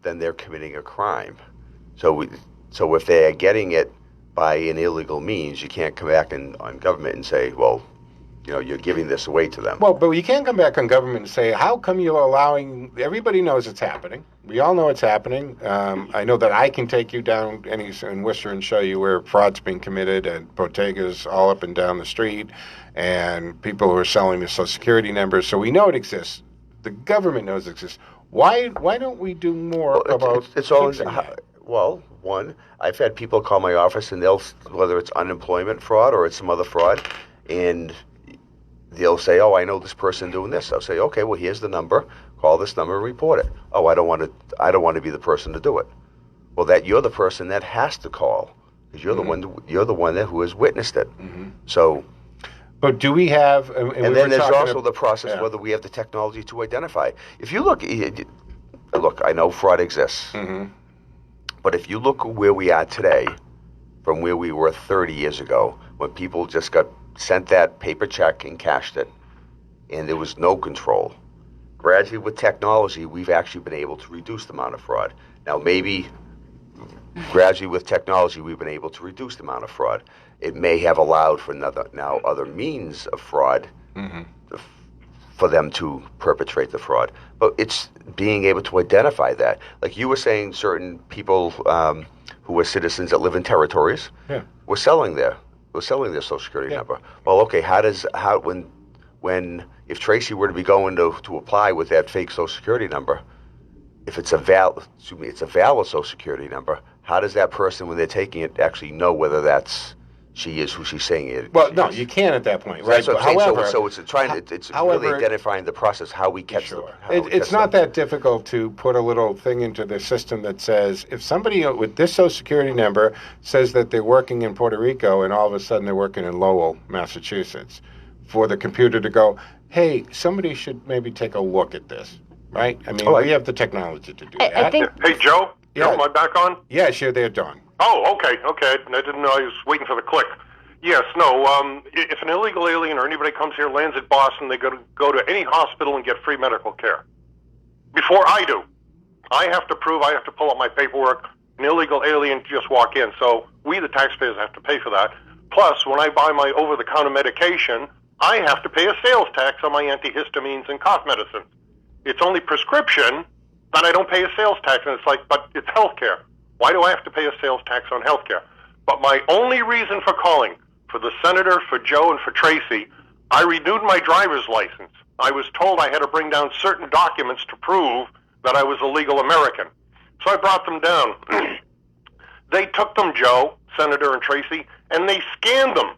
then they're committing a crime. So if they are getting it by an illegal means, you can't come back on government and say, well, you're giving this away to them. Well, but you can't come back on government and say, how come you're allowing, everybody knows it's happening. We all know it's happening. I know that I can take you down in Worcester and show you where fraud's being committed and bodegas all up and down the street and people who are selling the Social Security numbers. So we know it exists. The government knows it exists. Why don't we do more about it's all fixing that? Well, one, I've had people call my office and whether it's unemployment fraud or it's some other fraud, and they'll say, oh, I know this person doing this. I'll say, okay, well, here's the number. Call this number and report it. Oh, I don't want to be the person to do it. Well, you're the person that has to call because you're the one who has witnessed it. Mm-hmm. So. But do we have? And then there's also the process whether we have the technology to identify. If you look, I know fraud exists, but if you look where we are today, from where we were 30 years ago, when people just got sent that paper check and cashed it, and there was no control. Gradually, with technology, we've actually been able to reduce the amount of fraud. Now, maybe gradually with technology, we've been able to reduce the amount of fraud. It may have allowed for other means of fraud for them to perpetrate the fraud. But it's being able to identify that. Like you were saying, certain people who are citizens that live in territories were selling their Social Security number. Well, okay, if Tracy were to be going to apply with that fake Social Security number, if it's a valid Social Security number, how does that person, when they're taking it, actually know whether she is who she's saying it? Well, no, you can at that point, right? So, however, it's really identifying the process, how we catch them. It's not that difficult to put a little thing into the system that says, if somebody with this Social Security number says that they're working in Puerto Rico and all of a sudden they're working in Lowell, Massachusetts, for the computer to go, hey, somebody should maybe take a look at this, right? I mean, we have the technology to do that. I think. Hey, Joe? Joe, am I back on? Yes, you're there, Don. Oh, okay. I didn't know. I was waiting for the click. Yes, no. If an illegal alien or anybody comes here, lands at Boston, they go to any hospital and get free medical care. Before I do, I have to pull up my paperwork. An illegal alien just walk in. So we, the taxpayers, have to pay for that. Plus, when I buy my over-the-counter medication, I have to pay a sales tax on my antihistamines and cough medicines. It's only prescription that I don't pay a sales tax. And it's like, but it's health care. Why do I have to pay a sales tax on health care? But my only reason for calling, for the senator, for Joe, and for Tracy, I renewed my driver's license. I was told I had to bring down certain documents to prove that I was a legal American. So I brought them down. They took them, Joe, Senator, and Tracy, and they scanned them.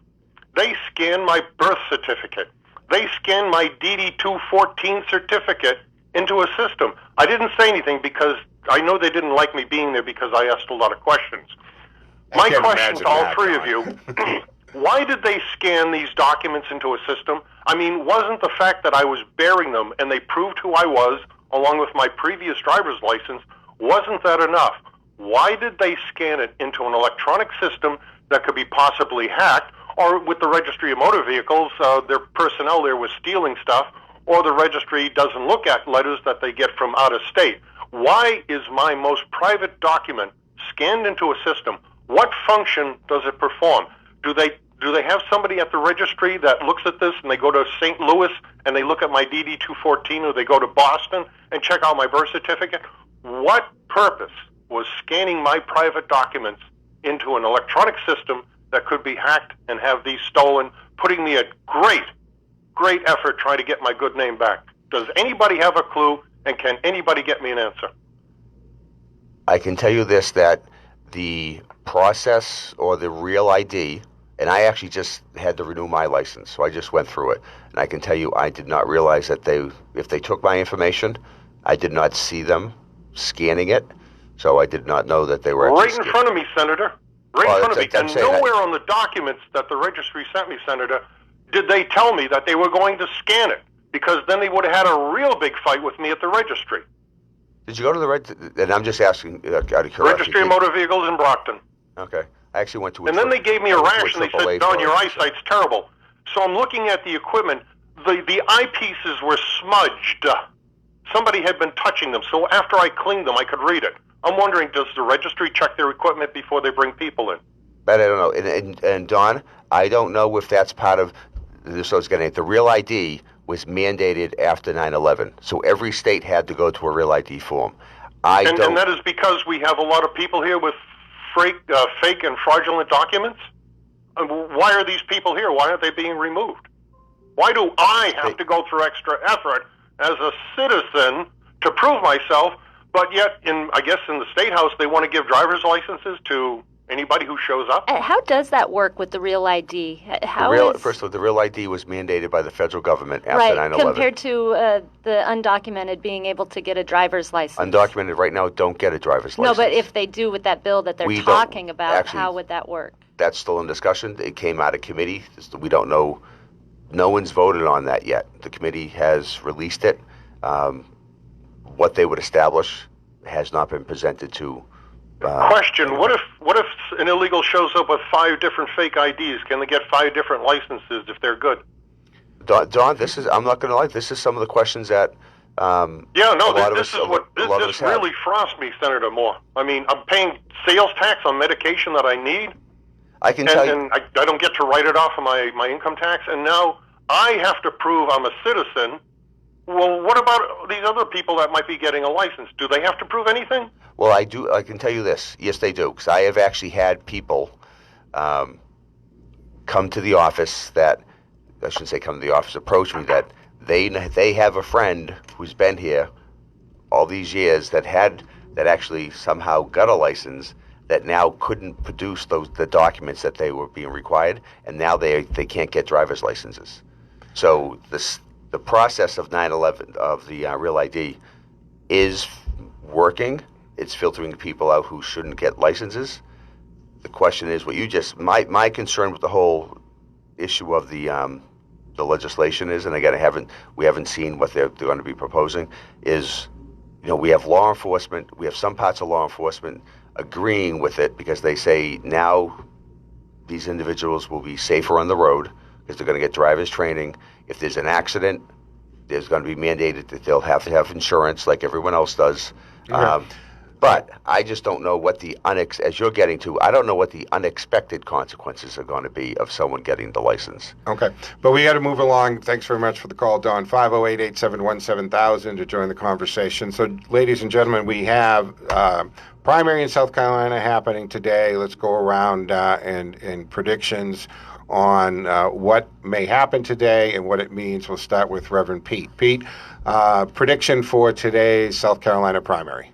They scanned my birth certificate. They scanned my DD-214 certificate into a system. I didn't say anything because I know they didn't like me being there because I asked a lot of questions. My question to all three of you, why did they scan these documents into a system? I mean, wasn't the fact that I was bearing them and they proved who I was, along with my previous driver's license, wasn't that enough? Why did they scan it into an electronic system that could be possibly hacked, or with the Registry of Motor Vehicles, their personnel there was stealing stuff, or the registry doesn't look at letters that they get from out of state? Why is my most private document scanned into a system? What function does it perform? Do they have somebody at the registry that looks at this and they go to St. Louis and they look at my DD-214, or they go to Boston and check out my birth certificate? What purpose was scanning my private documents into an electronic system that could be hacked and have these stolen, putting me at great effort trying to get my good name back? Does anybody have a clue, and can anybody get me an answer? I can tell you this, that the process, or the real ID, and I actually just had to renew my license, so I just went through it. And I can tell you, I did not realize that if they took my information, I did not see them scanning it, so I did not know that they were right in front of me, Senator. Right in front of me. And nowhere that on the documents that the registry sent me, Senator, did they tell me that they were going to scan it, because then they would have had a real big fight with me at the registry. Did you go to the and I'm just asking out of curiosity. Registry of Motor Vehicles in Brockton. Okay. I actually went to And then they gave me a rash and they said, Don, your eyesight's terrible. So I'm looking at the equipment. The eyepieces were smudged. Somebody had been touching them. So after I cleaned them, I could read it. I'm wondering, does the registry check their equipment before they bring people in? But I don't know. And Don, I don't know if that's part of this. So it's getting the Real ID was mandated after 9/11. So every state had to go to a Real ID form. And that is because we have a lot of people here with fake and fraudulent documents? Why are these people here? Why aren't they being removed? Why do I have to go through extra effort as a citizen to prove myself, but yet, I guess in the State House, they want to give driver's licenses to anybody who shows up? How does that work with the Real ID? First of all, the Real ID was mandated by the federal government after 9/11. Compared to the undocumented being able to get a driver's license. Undocumented right now don't get a driver's license. No, but if they do with that bill that they're talking about, how would that work? That's still in discussion. It came out of committee. We don't know. No one's voted on that yet. The committee has released it. What they would establish has not been presented to Question: What if an illegal shows up with 5 different fake IDs? Can they get 5 different licenses if they're good? Don, I'm not going to lie. This is some of the questions that. This really frosts me, Senator Moore. I mean, I'm paying sales tax on medication that I need. I can tell you, and I don't get to write it off of my income tax, and now I have to prove I'm a citizen. Well, what about these other people that might be getting a license? Do they have to prove anything? Well, I do. I can tell you this. Yes, they do. Because I have actually had people come to the office that, I shouldn't say come to the office, approach me that they have a friend who's been here all these years that actually somehow got a license that now couldn't produce the documents that they were being required, and now they can't get driver's licenses. So the process of 9/11 of the Real ID is working. It's filtering people out who shouldn't get licenses. The question is my concern with the whole issue of the legislation is, and again, we haven't seen what they're going to be proposing, is, we have law enforcement, we have some parts of law enforcement agreeing with it because they say now these individuals will be safer on the road because they're going to get driver's training. If there's an accident, there's going to be mandated that they'll have to have insurance like everyone else does. Yeah. But I just don't know what as you're getting to, I don't know what the unexpected consequences are going to be of someone getting the license. Okay, but we got to move along. Thanks very much for the call, Don. 508-871-7000 to join the conversation. So, ladies and gentlemen, we have primary in South Carolina happening today. Let's go around and predictions on what may happen today and what it means. We'll start with Reverend Pete. Pete, prediction for today's South Carolina primary.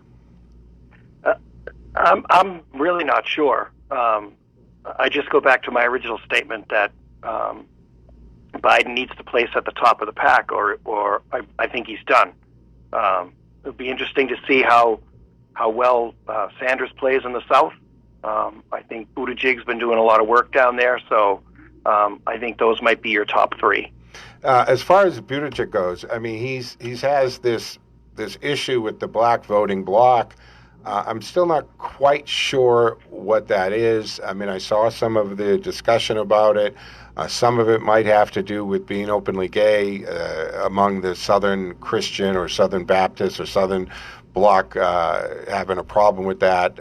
I'm really not sure. I just go back to my original statement that Biden needs to place at the top of the pack, or I think he's done. It'll be interesting to see how well Sanders plays in the South. I think Buttigieg's been doing a lot of work down there, so I think those might be your top 3. As far as Buttigieg goes, I mean, he has this issue with the black voting bloc. I'm still not quite sure what that is. I mean, I saw some of the discussion about it. Some of it might have to do with being openly gay among the Southern Christian or Southern Baptist or Southern Bloc having a problem with that.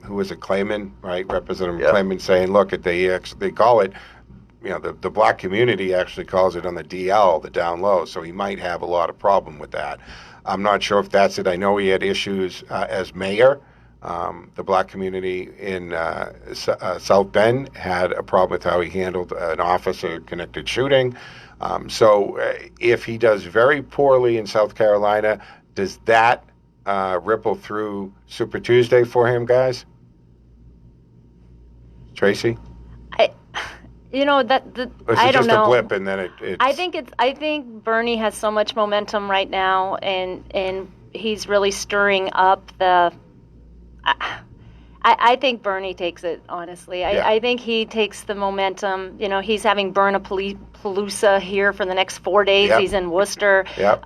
Who was it, Clayman, right? Representative Clayman saying, look, they call it, the black community actually calls it on the DL, the down low, so he might have a lot of problem with that. I'm not sure if that's it. I know he had issues as mayor. The black community in South Bend had a problem with how he handled an officer-connected shooting. So if he does very poorly in South Carolina, does that ripple through Super Tuesday for him, guys? Tracy? I don't know. It's just a blip, and then it's. I think Bernie has so much momentum right now, and he's really stirring up the. I think Bernie takes it, honestly. Yeah. I think he takes the momentum. He's having Burn-a-Palooza here for the next 4 days. Yep. He's in Worcester. Yep.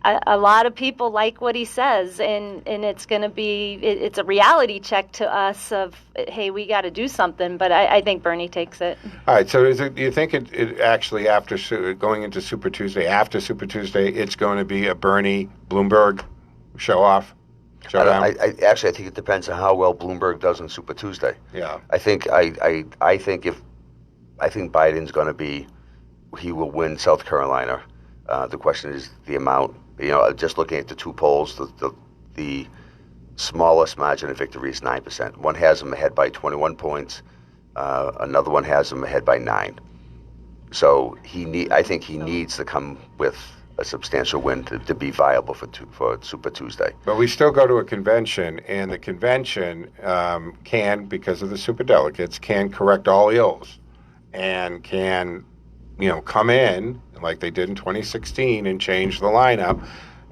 A lot of people like what he says, and it's going to be it's a reality check to us of, hey, we got to do something. But I think Bernie takes it. All right. So do you think it actually going into Super Tuesday, after Super Tuesday, it's going to be a Bernie Bloomberg showdown? I think it depends on how well Bloomberg does on Super Tuesday. Yeah. I think Biden's going to be, he will win South Carolina. The question is the amount. Just looking at the 2 polls, the smallest margin of victory is 9%. One has him ahead by 21 points. Another one has him ahead by 9. So I think he needs to come with a substantial win to be viable for Super Tuesday. But we still go to a convention, and the convention can, because of the superdelegates, can correct all ills and can come in like they did in 2016 and change the lineup.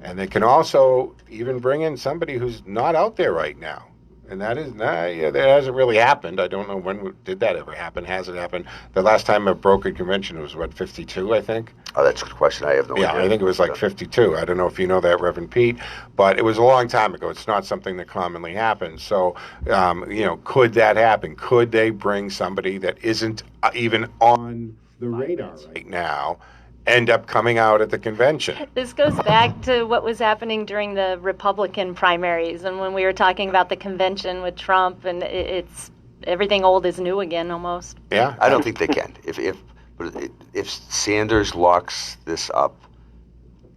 And they can also even bring in somebody who's not out there right now. And that hasn't really happened. I don't know did that ever happen. Has it happened? The last time a brokered convention was, 52, I think? Oh, that's a good question. I have no idea. Yeah, I think it was like 52. I don't know if you know that, Reverend Pete, but it was a long time ago. It's not something that commonly happens. So, could that happen? Could they bring somebody that isn't even on the radar right now end up coming out at the convention? This goes back to what was happening during the Republican primaries and when we were talking about the convention with Trump, and it's everything old is new again almost. Yeah, I don't think they can. If Sanders locks this up,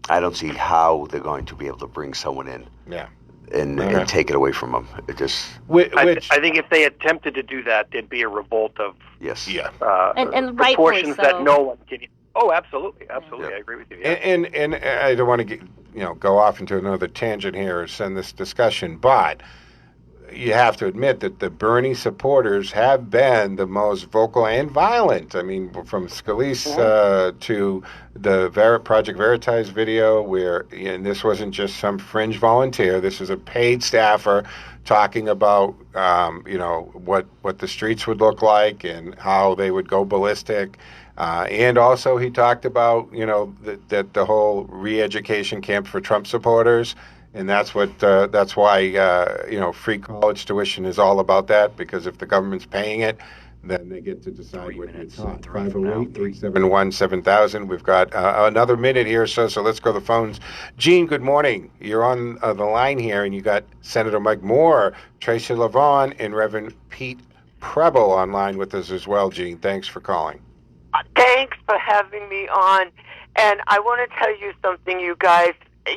I don't see how they're going to be able to bring someone in. Yeah. And take it away from them. It just. I think if they attempted to do that, there'd be a revolt of and proportions so. that no one can. Oh, absolutely. I agree with you. Yeah. And I don't want to go off into another tangent here or send this discussion, but you have to admit that the Bernie supporters have been the most vocal and violent. I mean, from Scalise to the Project Veritas video, where this wasn't just some fringe volunteer. This is a paid staffer talking about, what the streets would look like and how they would go ballistic. And also he talked about, that the whole re-education camp for Trump supporters. And that's why free college tuition is all about that, because if the government's paying it, then they get to decide what it's taught. 508-871-7000. We've got another minute here, so let's go to the phones. Gene, good morning. You're on the line here, and you got Senator Mike Moore, Tracy Lovvorn, and Reverend Pete Preble online with us as well, Gene. Thanks for calling. Thanks for having me on. And I want to tell you something, you guys.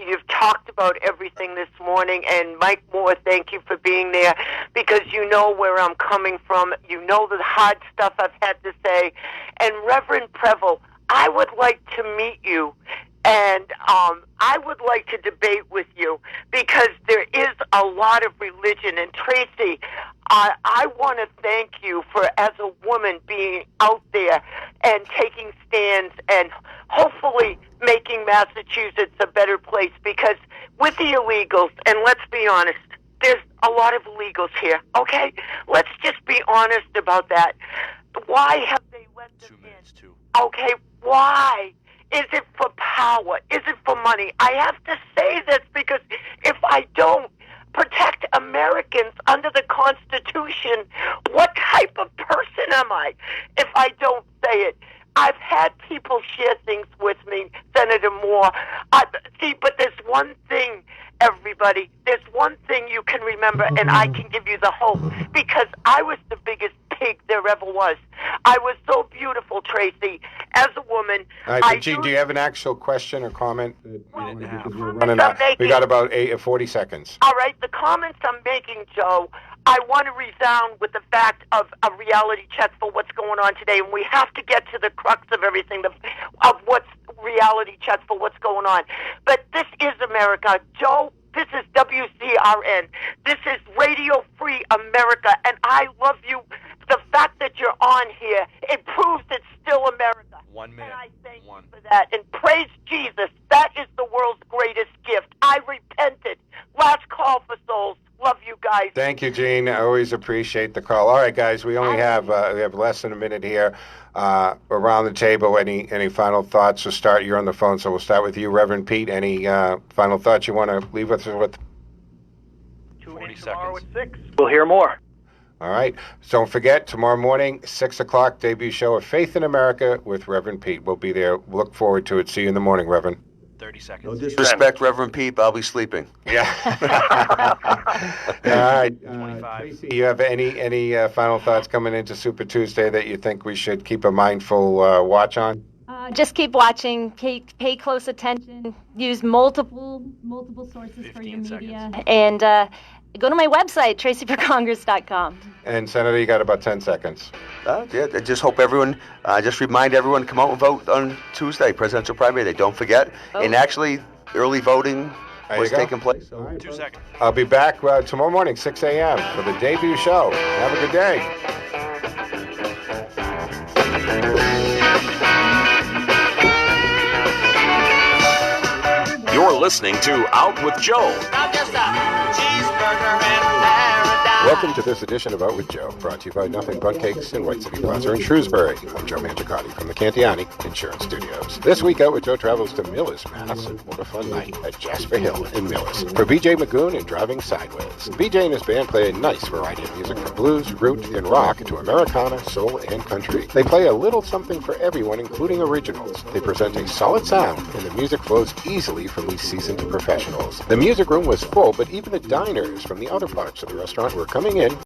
You've talked about everything this morning, and Mike Moore, thank you for being there, because you know where I'm coming from. You know the hard stuff I've had to say. And Reverend Preble, I would like to meet you, and I would like to debate with you, because there is a lot of religion. And Tracy, I want to thank you for, as a woman, being out there and taking stands and hopefully making Massachusetts a better place, because with the illegals, and let's be honest, there's a lot of illegals here, okay? Let's just be honest about that. Why have they let them in? Okay, why? Is it for power? Is it for money? I have to say this because if I don't protect Americans under the Constitution, what type of person am I if I don't say it? I've had people share things with me, Senator Moore. But there's one thing, everybody. There's one thing you can remember, and I can give you the hope, because I was the biggest pig there ever was. I was so beautiful, Tracy, as a woman. All right, Gene, do you have an actual question or comment? Because we're running out. We got about 40 seconds. All right, the comments I'm making, Joe, I want to resound with the fact of a reality check for what's going on today, and we have to get to the crux of everything, of what's reality check for what's going on. But this is America. Joe, this is WCRN. This is Radio Free America, and I love you. The fact that you're on here, it proves it's still America. 1 minute. And I thank you for that. And praise Jesus. That is the world's greatest gift. I repented. Last call for souls. Love you guys. Thank you, Gene. I always appreciate the call. All right, guys, we only have less than a minute here. Around the table, any final thoughts? So you're on the phone, so we'll start with you, Reverend Pete. Any final thoughts you want to leave us with? Tune in tomorrow at 6. We'll hear more. All right. So don't forget, tomorrow morning, 6 o'clock, debut show of Faith in America with Reverend Pete. We'll be there. Look forward to it. See you in the morning, Reverend. 30 seconds. No disrespect, Reverend Pete, but I'll be sleeping. Yeah. All right. Tracy, you have any final thoughts coming into Super Tuesday that you think we should keep a mindful watch on? Just keep watching, pay close attention, use multiple sources for your media, and go to my website, tracyforcongress.com. And Senator, you got about 10 seconds. I just hope everyone, just remind everyone, come out and vote on Tuesday, presidential primary day. Don't forget. Oh. And actually, early voting was taking place. All right, 2 seconds. I'll be back tomorrow morning, 6 a.m. for the debut show. Have a good day. You're listening to Out with Joe. Not just a cheeseburger in paradise. Welcome to this edition of Out with Joe, brought to you by Nothing Bun Cakes in White City Plaza in Shrewsbury. I'm Joe Mangiacotti from the Cantiani Insurance Studios. This week, Out with Joe travels to Millis, Mass. And what a fun night at Jasper Hill in Millis for BJ Magoon and Driving Sideways. BJ and his band play a nice variety of music from blues, root, and rock to Americana, soul, and country. They play a little something for everyone, including originals. They present a solid sound, and the music flows easily from these seasoned professionals. The music room was full, but even the diners from the outer parts of the restaurant were coming in